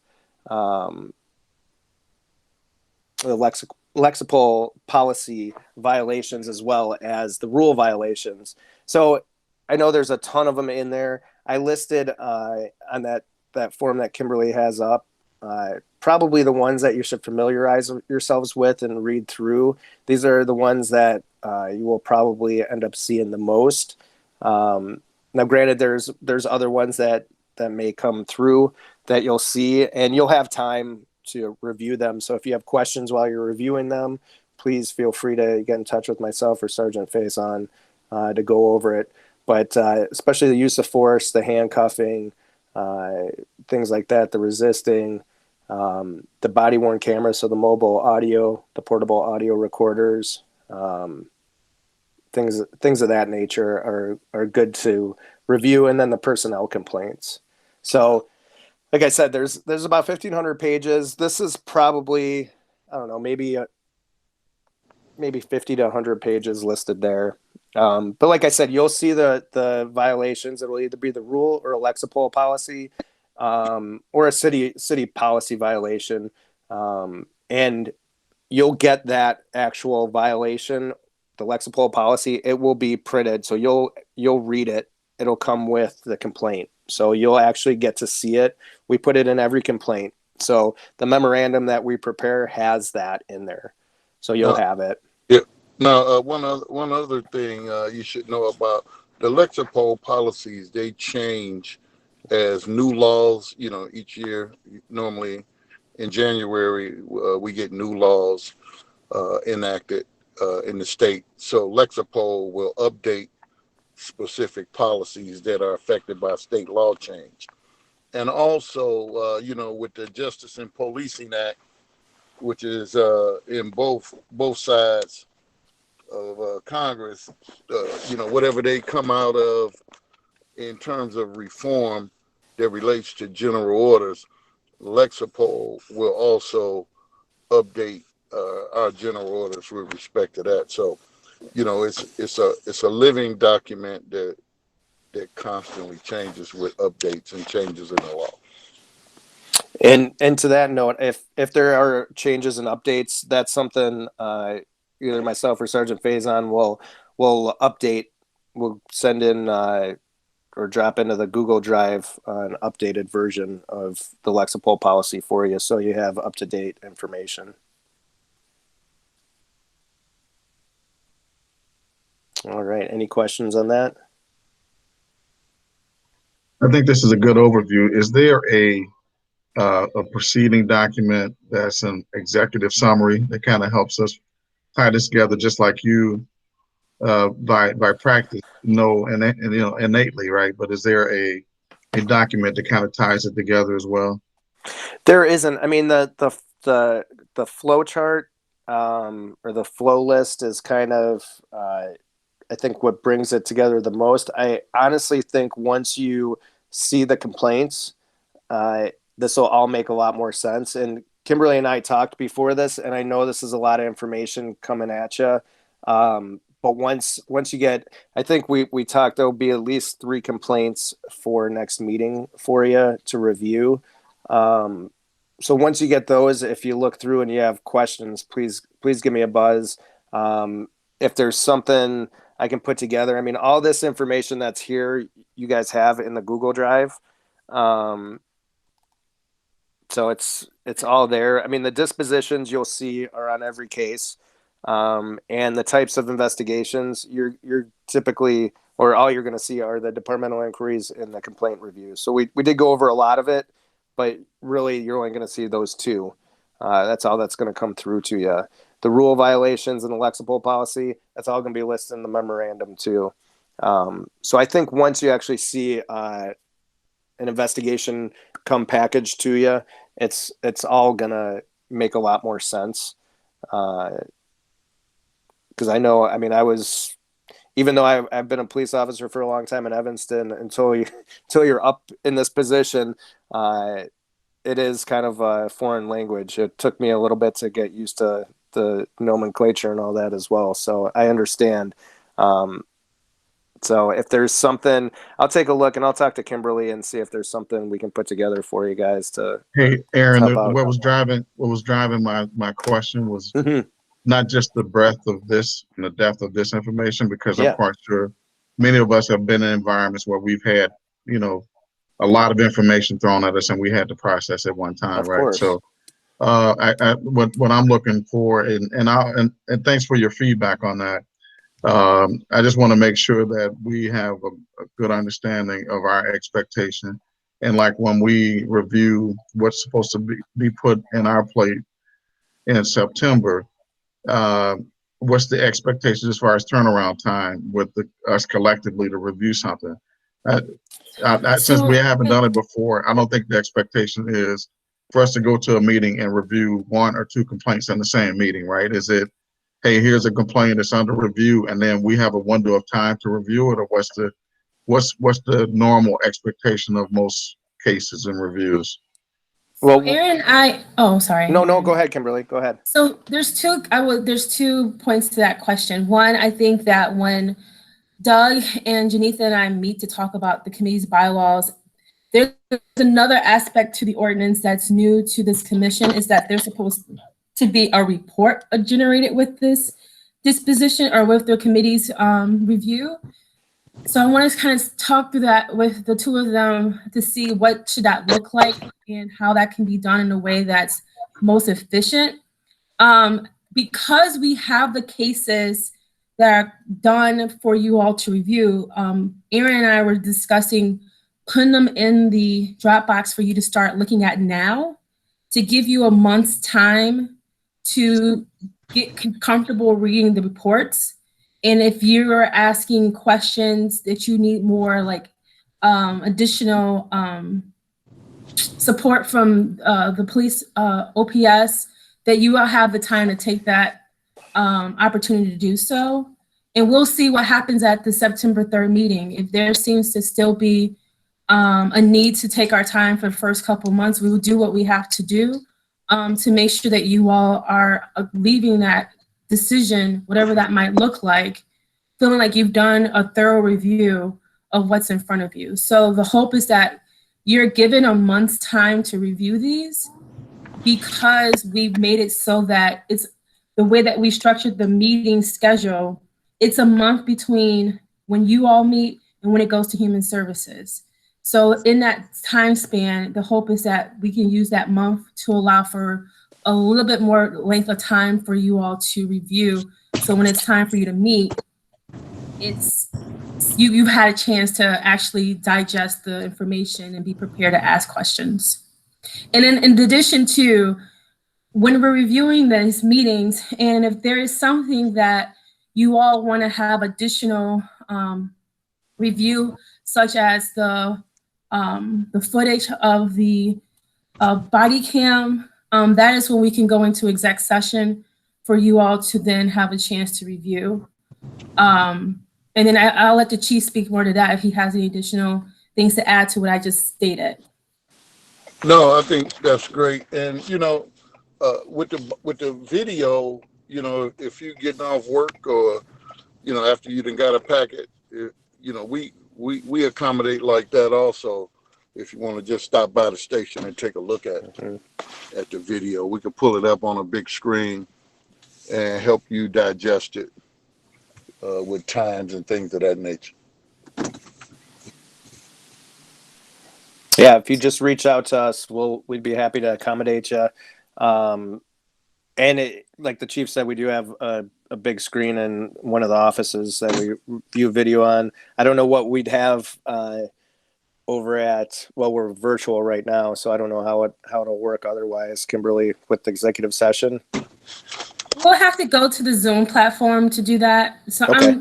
the Lexipol policy violations as well as the rule violations. So I know there's a ton of them in there. I listed on that form that Kimberly has up, probably the ones that you should familiarize yourselves with and read through. These are the ones that you will probably end up seeing the most. Now, granted, there's other ones that may come through that you'll see, and you'll have time to review them. So if you have questions while you're reviewing them, please feel free to get in touch with myself or Sergeant Faison to go over it. But especially the use of force, the handcuffing, things like that, the resisting, the body-worn cameras, so the mobile audio, the portable audio recorders, things of that nature are good to review, and then the personnel complaints. So, like I said, there's about 1,500 pages. This is probably, I don't know, maybe 50 to 100 pages listed there. But like I said, you'll see the violations. It'll either be the rule or a Lexipol policy, or a city policy violation, and you'll get that actual violation, the Lexipol policy. It will be printed, so you'll read it. It'll come with the complaint, so you'll actually get to see it. We put it in every complaint, so the memorandum that we prepare has that in there, so you'll have it. Yeah. Now, one other thing you should know about the Lexipol policies, they change as new laws, each year. Normally in January, we get new laws enacted in the state. So Lexipol will update specific policies that are affected by state law change. And also, with the Justice and Policing Act, which is in both sides Congress, whatever they come out of in terms of reform that relates to general orders, Lexapol will also update our general orders with respect to that. So, it's a living document that constantly changes with updates and changes in the law. And to that note, if there are changes and updates, that's something either myself or Sergeant Faison will update. We'll send in or drop into the Google Drive an updated version of the Lexapol policy for you, so you have up to date information. All right. Any questions on that? I think this is a good overview. Is there a proceeding document that's an executive summary that kind of helps us tie this together, just like you by practice and innately, right? But is there a document that kind of ties it together as well? There isn't. I mean, the flow chart or the flow list is kind of I think what brings it together the most. I honestly think once you see the complaints, this will all make a lot more sense. And Kimberly and I talked before this, and I know this is a lot of information coming at you. But once you get, I think we talked, there'll be at least 3 complaints for next meeting for you to review. So once you get those, if you look through and you have questions, please give me a buzz. If there's something I can put together, I mean, all this information that's here, you guys have in the Google Drive. So it's all there. I mean, the dispositions you'll see are on every case. And the types of investigations you're typically, or all you're going to see are the departmental inquiries and the complaint reviews. So we did go over a lot of it, but really you're only going to see those 2. That's all that's going to come through to you. The rule violations and the Lexapol policy, that's all going to be listed in the memorandum too. So I think once you actually see an investigation come packaged to you, it's all going to make a lot more sense. Because I know, I mean, even though I've been a police officer for a long time in Evanston, until you're up in this position, it is kind of a foreign language. It took me a little bit to get used to the nomenclature and all that as well. So I understand. So if there's something, I'll take a look and I'll talk to Kimberly and see if there's something we can put together for you guys to. Hey, Aaron, help out. what was driving my question was Mm-hmm. not just the breadth of this and the depth of this information, because Yeah. I'm quite sure many of us have been in environments where we've had, a lot of information thrown at us and we had to process at one time, Of right? course. So what I'm looking for, and thanks for your feedback on that. I just want to make sure that we have a good understanding of our expectation. And like when we review what's supposed to be put in our plate in September, what's the expectation as far as turnaround time with us collectively to review something? Since we haven't done it before, I don't think the expectation is for us to go to a meeting and review 1 or 2 complaints in the same meeting, right? Is it, hey, here's a complaint that's under review, and then we have a window of time to review it, or what's the normal expectation of most cases and reviews? Well, Aaron, sorry. No, go ahead, Kimberly. Go ahead. So there's 2 points to that question. One, I think that when Doug and Janitha and I meet to talk about the committee's bylaws, there's another aspect to the ordinance that's new to this commission, is that there's supposed to be a report generated with this disposition or with the committee's review. So I want to kind of talk through that with the 2 of them to see what should that look like and how that can be done in a way that's most efficient. Because we have the cases that are done for you all to review, Aaron and I were discussing putting them in the Dropbox for you to start looking at now, to give you a month's time to get comfortable reading the reports. And if you're asking questions that you need more like additional support from the police OPS, that you will have the time to take that opportunity to do so. And we'll see what happens at the September 3rd meeting. If there seems to still be a need to take our time for the first couple months, we will do what we have to do to make sure that you all are leaving that decision, whatever that might look like, feeling like you've done a thorough review of what's in front of you. So the hope is that you're given a month's time to review these, because we've made it so that it's the way that we structured the meeting schedule. It's a month between when you all meet and when it goes to Human Services. So in that time span, the hope is that we can use that month to allow for a little bit more length of time for you all to review. So when it's time for you to meet, you've had a chance to actually digest the information and be prepared to ask questions. And then in addition to, when we're reviewing these meetings, and if there is something that you all want to have additional review, such as the footage of the body cam, that is when we can go into exec session for you all to then have a chance to review. And then I'll let the chief speak more to that if he has any additional things to add to what I just stated. No, I think that's great. And with the video, if you getting off work or after you done got a packet, we accommodate like that also. If you want to just stop by the station and take a look at the video, we can pull it up on a big screen and help you digest it with times and things of that nature. Yeah, if you just reach out to us, we'd be happy to accommodate you. And like the chief said, we do have a big screen in one of the offices that we view video on. I don't know what we'd have over at, we're virtual right now, so I don't know how it'll work otherwise, Kimberly, with the executive session. We'll have to go to the Zoom platform to do that. So Okay.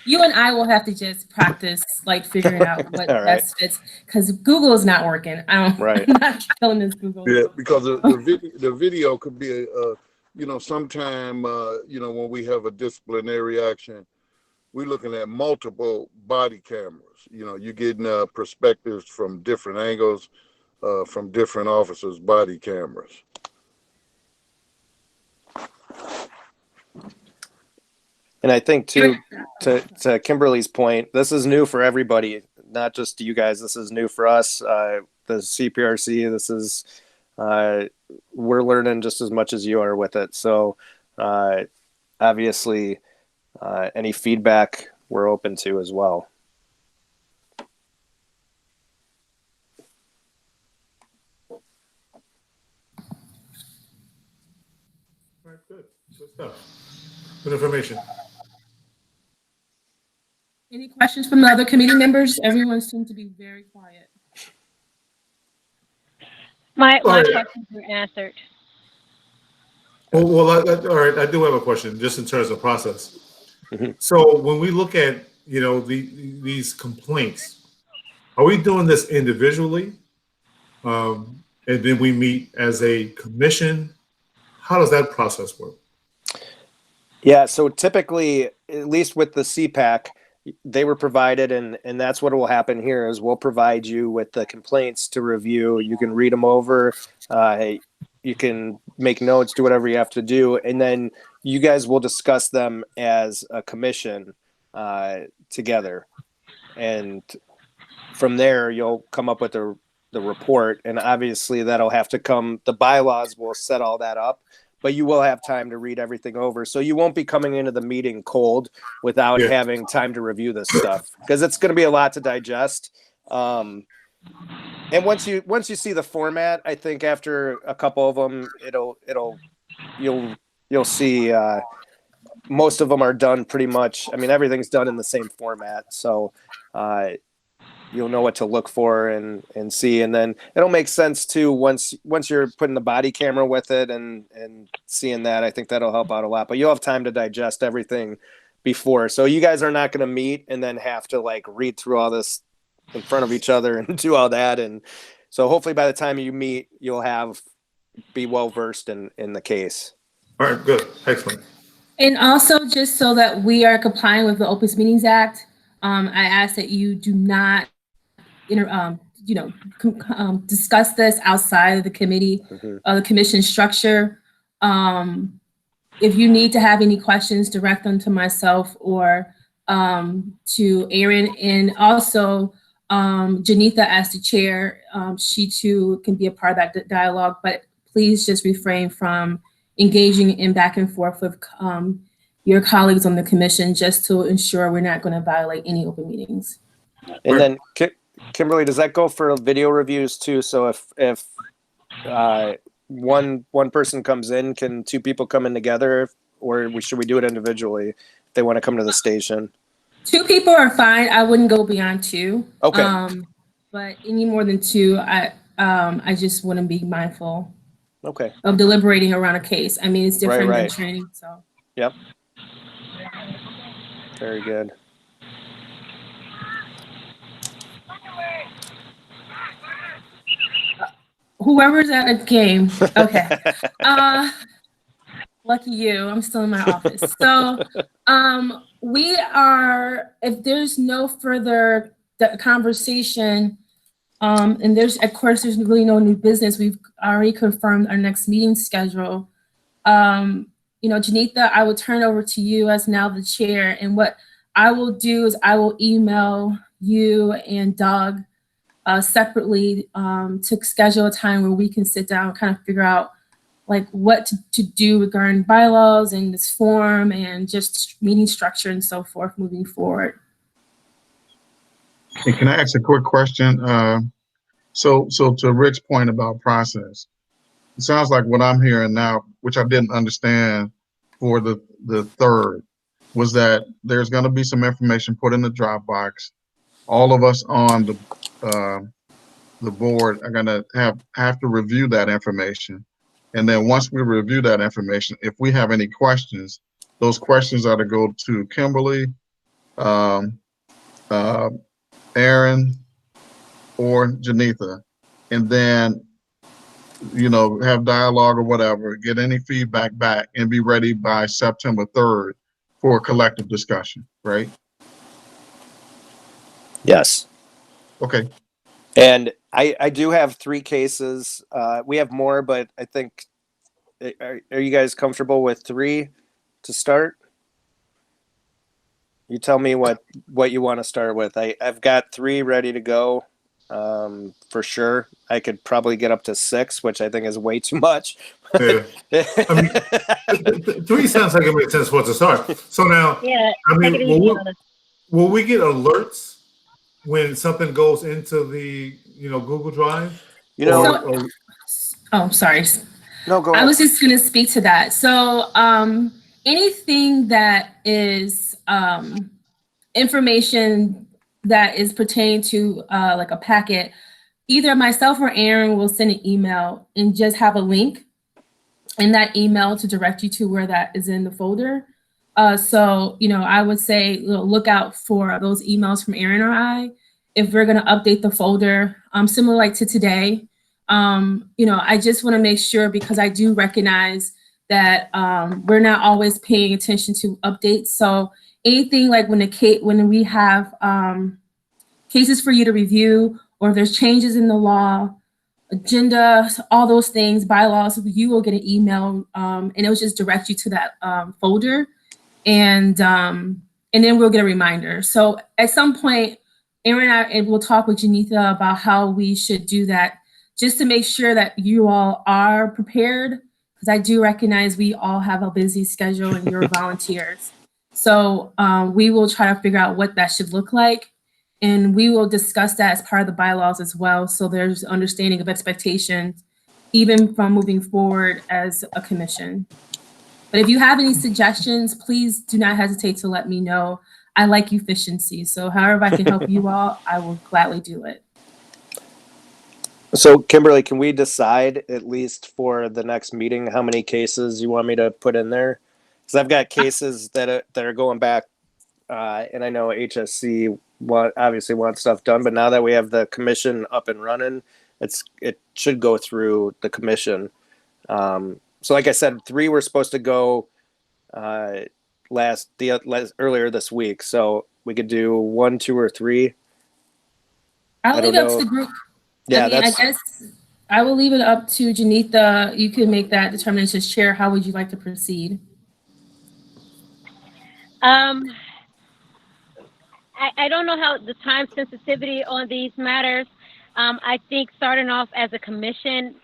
you and I will have to just practice, like figuring out what All right. best fits, because Google is not working. Right. I'm not killing this Google. Yeah, because the video could be sometime when we have a disciplinary action, we're looking at multiple body cameras. You're getting perspectives from different angles, from different officers' body cameras. And I think too, to Kimberly's point, this is new for everybody, not just to you guys. This is new for us. The CPRC, this is, we're learning just as much as you are with it. So obviously any feedback we're open to as well. All right, good stuff. Good information. Any questions from the other committee members? Everyone seemed to be very quiet. My questions were answered. Well, all right. I do have a question, just in terms of process. Mm-hmm. So when we look at these complaints, are we doing this individually, and then we meet as a commission? How does that process work? Yeah, so typically, at least with the CPAC, they were provided, and that's what will happen here is we'll provide you with the complaints to review. You can read them over. You can make notes, do whatever you have to do, and then you guys will discuss them as a commission together. And from there, you'll come up with the report, and obviously that'll have to come. The bylaws will set all that up, but you will have time to read everything over. So you won't be coming into the meeting cold without having time to review this stuff, because it's going to be a lot to digest. And once you see the format, I think after a couple of them, you'll see most of them are done pretty much. I mean, everything's done in the same format. So you'll know what to look for and see. And then it'll make sense too once you're putting the body camera with it and seeing that. I think that'll help out a lot. But you'll have time to digest everything before. So you guys are not going to meet and then have to like read through all this in front of each other and do all that. And so hopefully by the time you meet, you'll be well versed in the case. All right, good. Excellent. And also, just so that we are complying with the Open Meetings Act, I ask that you do not, discuss this outside of the committee, the commission structure. If you need to have any questions, direct them to myself or to Aaron. And also, Janitha, as the chair, she too can be a part of that dialogue, but please just refrain from engaging in back and forth with your colleagues on the commission, just to ensure we're not going to violate any open meetings. And then Kimberly, does that go for video reviews too? So if one person comes in, can two people come in together, or should we do it individually if they want to come to the station? Two people are fine. I wouldn't go beyond two. Okay. But any more than two, I just want to be mindful. Okay. Of deliberating around a case. I mean, it's different Right. than training. So. Yep. Very good. Whoever's at a game. Okay. Lucky you. I'm still in my office. So we are, if there's no further conversation, and there's really no new business. We've already confirmed our next meeting schedule. Janitha, I will turn over to you as now the chair. And what I will do is I will email you and Doug separately to schedule a time where we can sit down and kind of figure out like what to do regarding bylaws and this form and just meeting structure and so forth moving forward. Hey, can I ask a quick question? So to Rick's point about process, it sounds like what I'm hearing now, which I didn't understand for the third, was that there's going to be some information put in the Dropbox. All of us on the board are going to have to review that information. And then once we review that information, if we have any questions, those questions are to go to Kimberly, Aaron, or Janitha, and then, have dialogue or whatever, get any feedback back, and be ready by September 3rd for a collective discussion, right? Yes. Okay. And I do have 3 cases. We have more, but I think, are you guys comfortable with 3 to start? You tell me what you want to start with. I've got 3 ready to go. For sure. I could probably get up to 6, which I think is way too much. Yeah. I mean, 3 sounds like it makes sense for it to start. So now, Yeah, I take it mean, easy on us. will we get alerts when something goes into the Google Drive? Sorry. No, go ahead. I was just going to speak to that. So anything that is information that is pertaining to like a packet, either myself or Aaron will send an email and just have a link in that email to direct you to where that is in the folder. So, I would say look out for those emails from Aaron or I if we're going to update the folder, similar like to today. I just want to make sure, because I do recognize that we're not always paying attention to updates. So anything like when we have cases for you to review, or if there's changes in the law, agenda, all those things, bylaws, you will get an email, and it will just direct you to that folder, and then we'll get a reminder. So at some point, Aaron and I will talk with Janitha about how we should do that, just to make sure that you all are prepared, because I do recognize we all have a busy schedule and you're volunteers. So we will try to figure out what that should look like. And we will discuss that as part of the bylaws as well. So there's understanding of expectations, even from moving forward as a commission. But if you have any suggestions, please do not hesitate to let me know. I like efficiency. So however I can help you all, I will gladly do it. So Kimberly, can we decide at least for the next meeting how many cases you want me to put in there? Because I've got cases that are going back, and I know HSC obviously wants stuff done, but now that we have the commission up and running, it should go through the commission. So like I said, 3 were supposed to go earlier this week. So we could do 1, 2, or 3. I'll I leave don't it up to know. the group. Yeah, I mean, that's I guess I will leave it up to Janitha. You can make that determination as chair. How would you like to proceed? I don't know how the time sensitivity on these matters. I think starting off as a commission,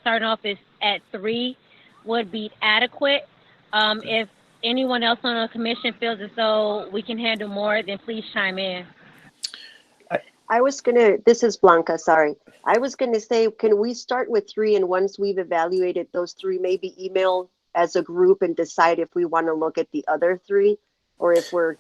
starting off at 3 would be adequate. If anyone else on the commission feels as though we can handle more, then please chime in. This is Blanca, sorry. I was gonna say, can we start with 3, and once we've evaluated those 3, maybe email as a group and decide if we want to look at the other 3, or if we're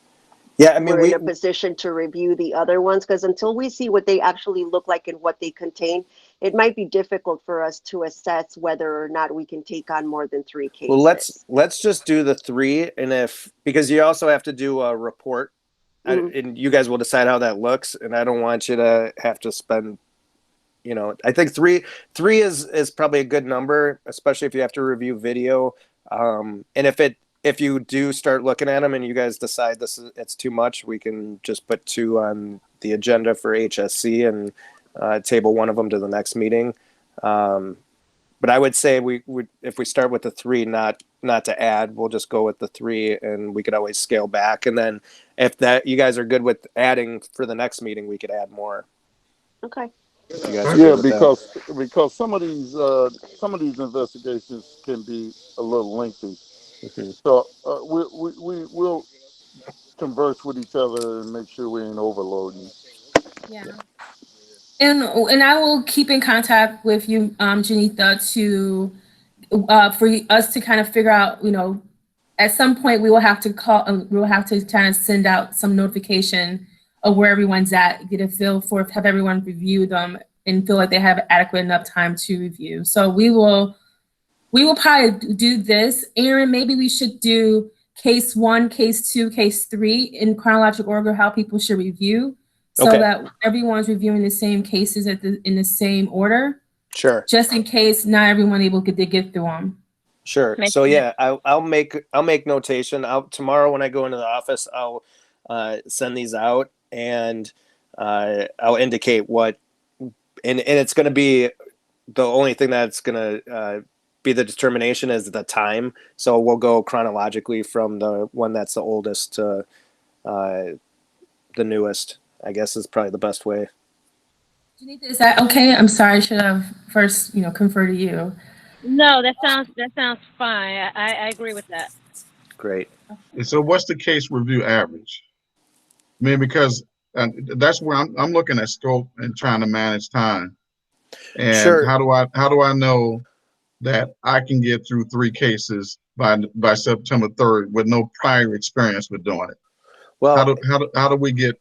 in a position to review the other ones? Because until we see what they actually look like and what they contain, it might be difficult for us to assess whether or not we can take on more than 3 cases. Well, let's just do the 3, and because you also have to do a report, and you guys will decide how that looks. And I don't want you to have to spend, I think 3 is probably a good number, especially if you have to review video. And if you do start looking at them and you guys decide it's too much, we can just put 2 on the agenda for HSC and table one of them to the next meeting. But I would say if we start with the 3, not to add, we'll just go with the 3, and we could always scale back. And then if you guys are good with adding for the next meeting, we could add more. Okay. Yeah, because some of these investigations can be a little lengthy. So we'll converse with each other and make sure we ain't overloading. Yeah. And I will keep in contact with you, Janitha, for us to kind of figure out, at some point we will have to kind of send out some notification of where everyone's at, get a feel for, have everyone review them and feel like they have adequate enough time to review. So we will probably do this. Aaron, maybe we should do case 1, case 2, case 3 in chronological order, how people should review, so that everyone's reviewing the same cases in the same order. Sure. Just in case not everyone able to get through them. Sure. So yeah, I'll make notation. Tomorrow when I go into the office, I'll send these out, and I'll indicate what, and it's going to be the only thing that's going to be the determination is the time. So we'll go chronologically from the one that's the oldest to the newest, I guess is probably the best way. Janitha, is that okay? I'm sorry, I should have first, confer to you. No, that sounds fine. I agree with that. Great. So what's the case review average? I mean, because that's where I'm looking at scope and trying to manage time. And sure. how do I know that I can get through 3 cases by September 3rd with no prior experience with doing it? Well, how do we get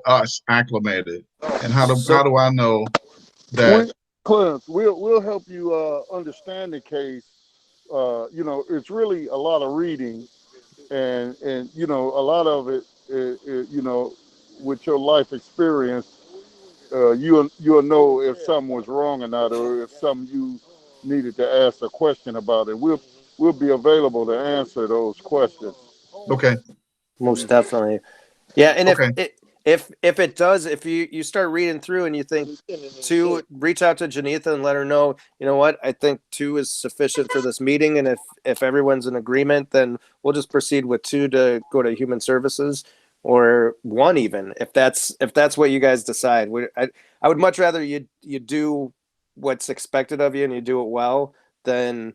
us acclimated, and how do I know that? Clarence, we'll help you understand the case. It's really a lot of reading, and a lot of it, with your life experience, you'll know if something was wrong or not, or if something you needed to ask a question about it. We'll be available to answer those questions. Okay. Most definitely. Yeah, and if it does, if you start reading through and you think 2, reach out to Janitha and let her know, you know what, I think 2 is sufficient for this meeting, and if everyone's in agreement, then we'll just proceed with 2 to go to Human Services, or 1 even, if that's what you guys decide. I would much rather you do what's expected of you and you do it well than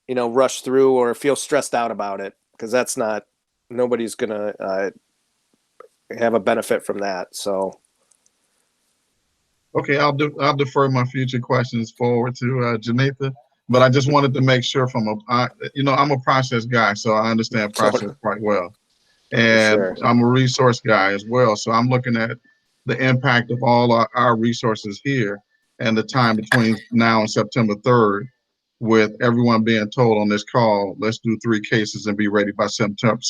rush through or feel stressed out about it, because that's not, nobody's gonna have a benefit from that. So okay, I'll defer my future questions forward to Janitha, but I just wanted to make sure I'm a process guy, so I understand process quite well, and I'm a resource guy as well, so I'm looking at the impact of all our resources here and the time between now and September 3rd, with everyone being told on this call, let's do 3 cases and be ready by September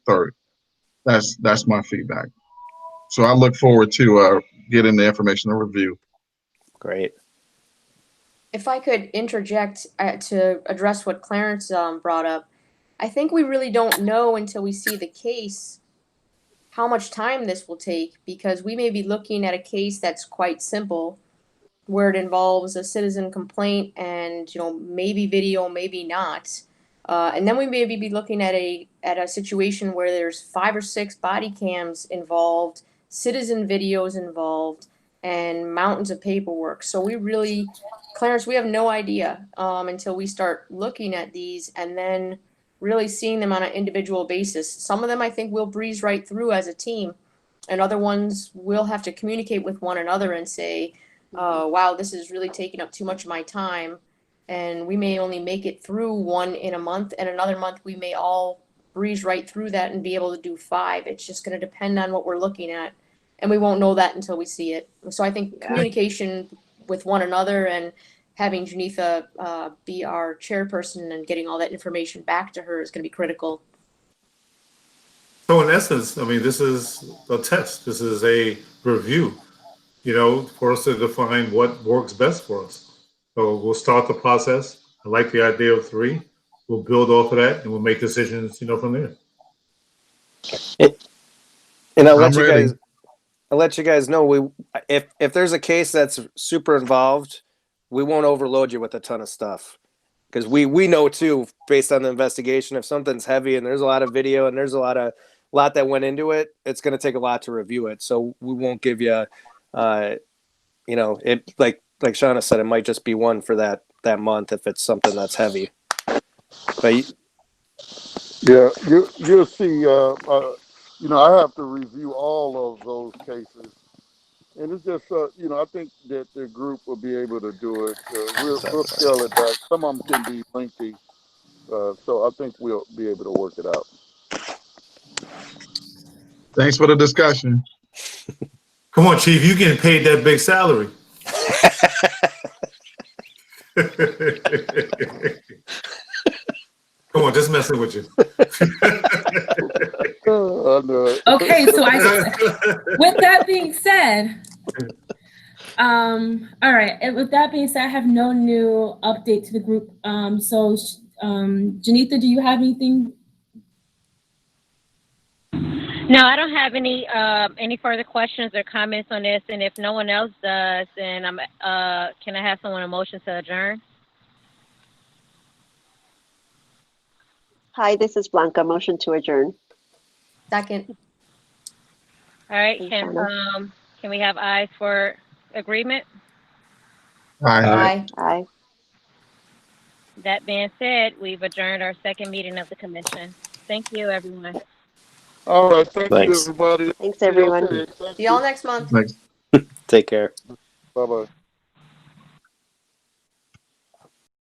3rd. That's my feedback. So I look forward to getting the information to review. Great. If I could interject to address what Clarence brought up, I think we really don't know until we see the case how much time this will take, because we may be looking at a case that's quite simple, where it involves a citizen complaint and, you know, maybe video, maybe not. And then we may be looking at a situation where there's 5 or 6 body cams involved, citizen videos involved, and mountains of paperwork. So we really, Clarence, we have no idea until we start looking at these and then really seeing them on an individual basis. Some of them I think we'll breeze right through as a team, and other ones we'll have to communicate with one another and say, wow, this is really taking up too much of my time. And we may only make it through one in a month, and another month we may all breeze right through that and be able to do 5. It's just going to depend on what we're looking at. And we won't know that until we see it. So I think communication with one another and having Janitha be our chairperson and getting all that information back to her is going to be critical. So in essence, I mean, this is a test. This is a review, you know, for us to define what works best for us. So we'll start the process. I like the idea of 3. We'll build off of that and we'll make decisions, you know, from there. And I'll I'm let you guys know, if there's a case that's super involved, we won't overload you with a ton of stuff. Because we know too, based on the investigation, if something's heavy and there's a lot of video and there's a lot that went into it, it's going to take a lot to review it. So we won't give you, you know, it like Shauna said, it might just be one for that month if it's something that's heavy. But Yeah, you'll see. You know, I have to review all of those cases, and it's just you know, I think that the group will be able to do it. We'll scale it back. Some of them can be lengthy, so I think we'll be able to work it out. Thanks for the discussion. Come on, Chief, you getting paid that big salary. Come on, just messing with you. I know it. Okay, so with that being said, all right. And with that being said, I have no new update to the group. So, Janitha, do you have anything? No, I don't have any further questions or comments on this. And if no one else does, then can I have someone a motion to adjourn? Hi, this is Blanca. Motion to adjourn. Second. All right. Thanks, Can we have ayes for agreement? Aye. Aye. That being said, we've adjourned our second meeting of the commission. Thank you, everyone. All right, thanks Thanks. everybody. Thanks, everyone. Okay, thank See y'all you. next month. Thanks. take care. Bye-bye.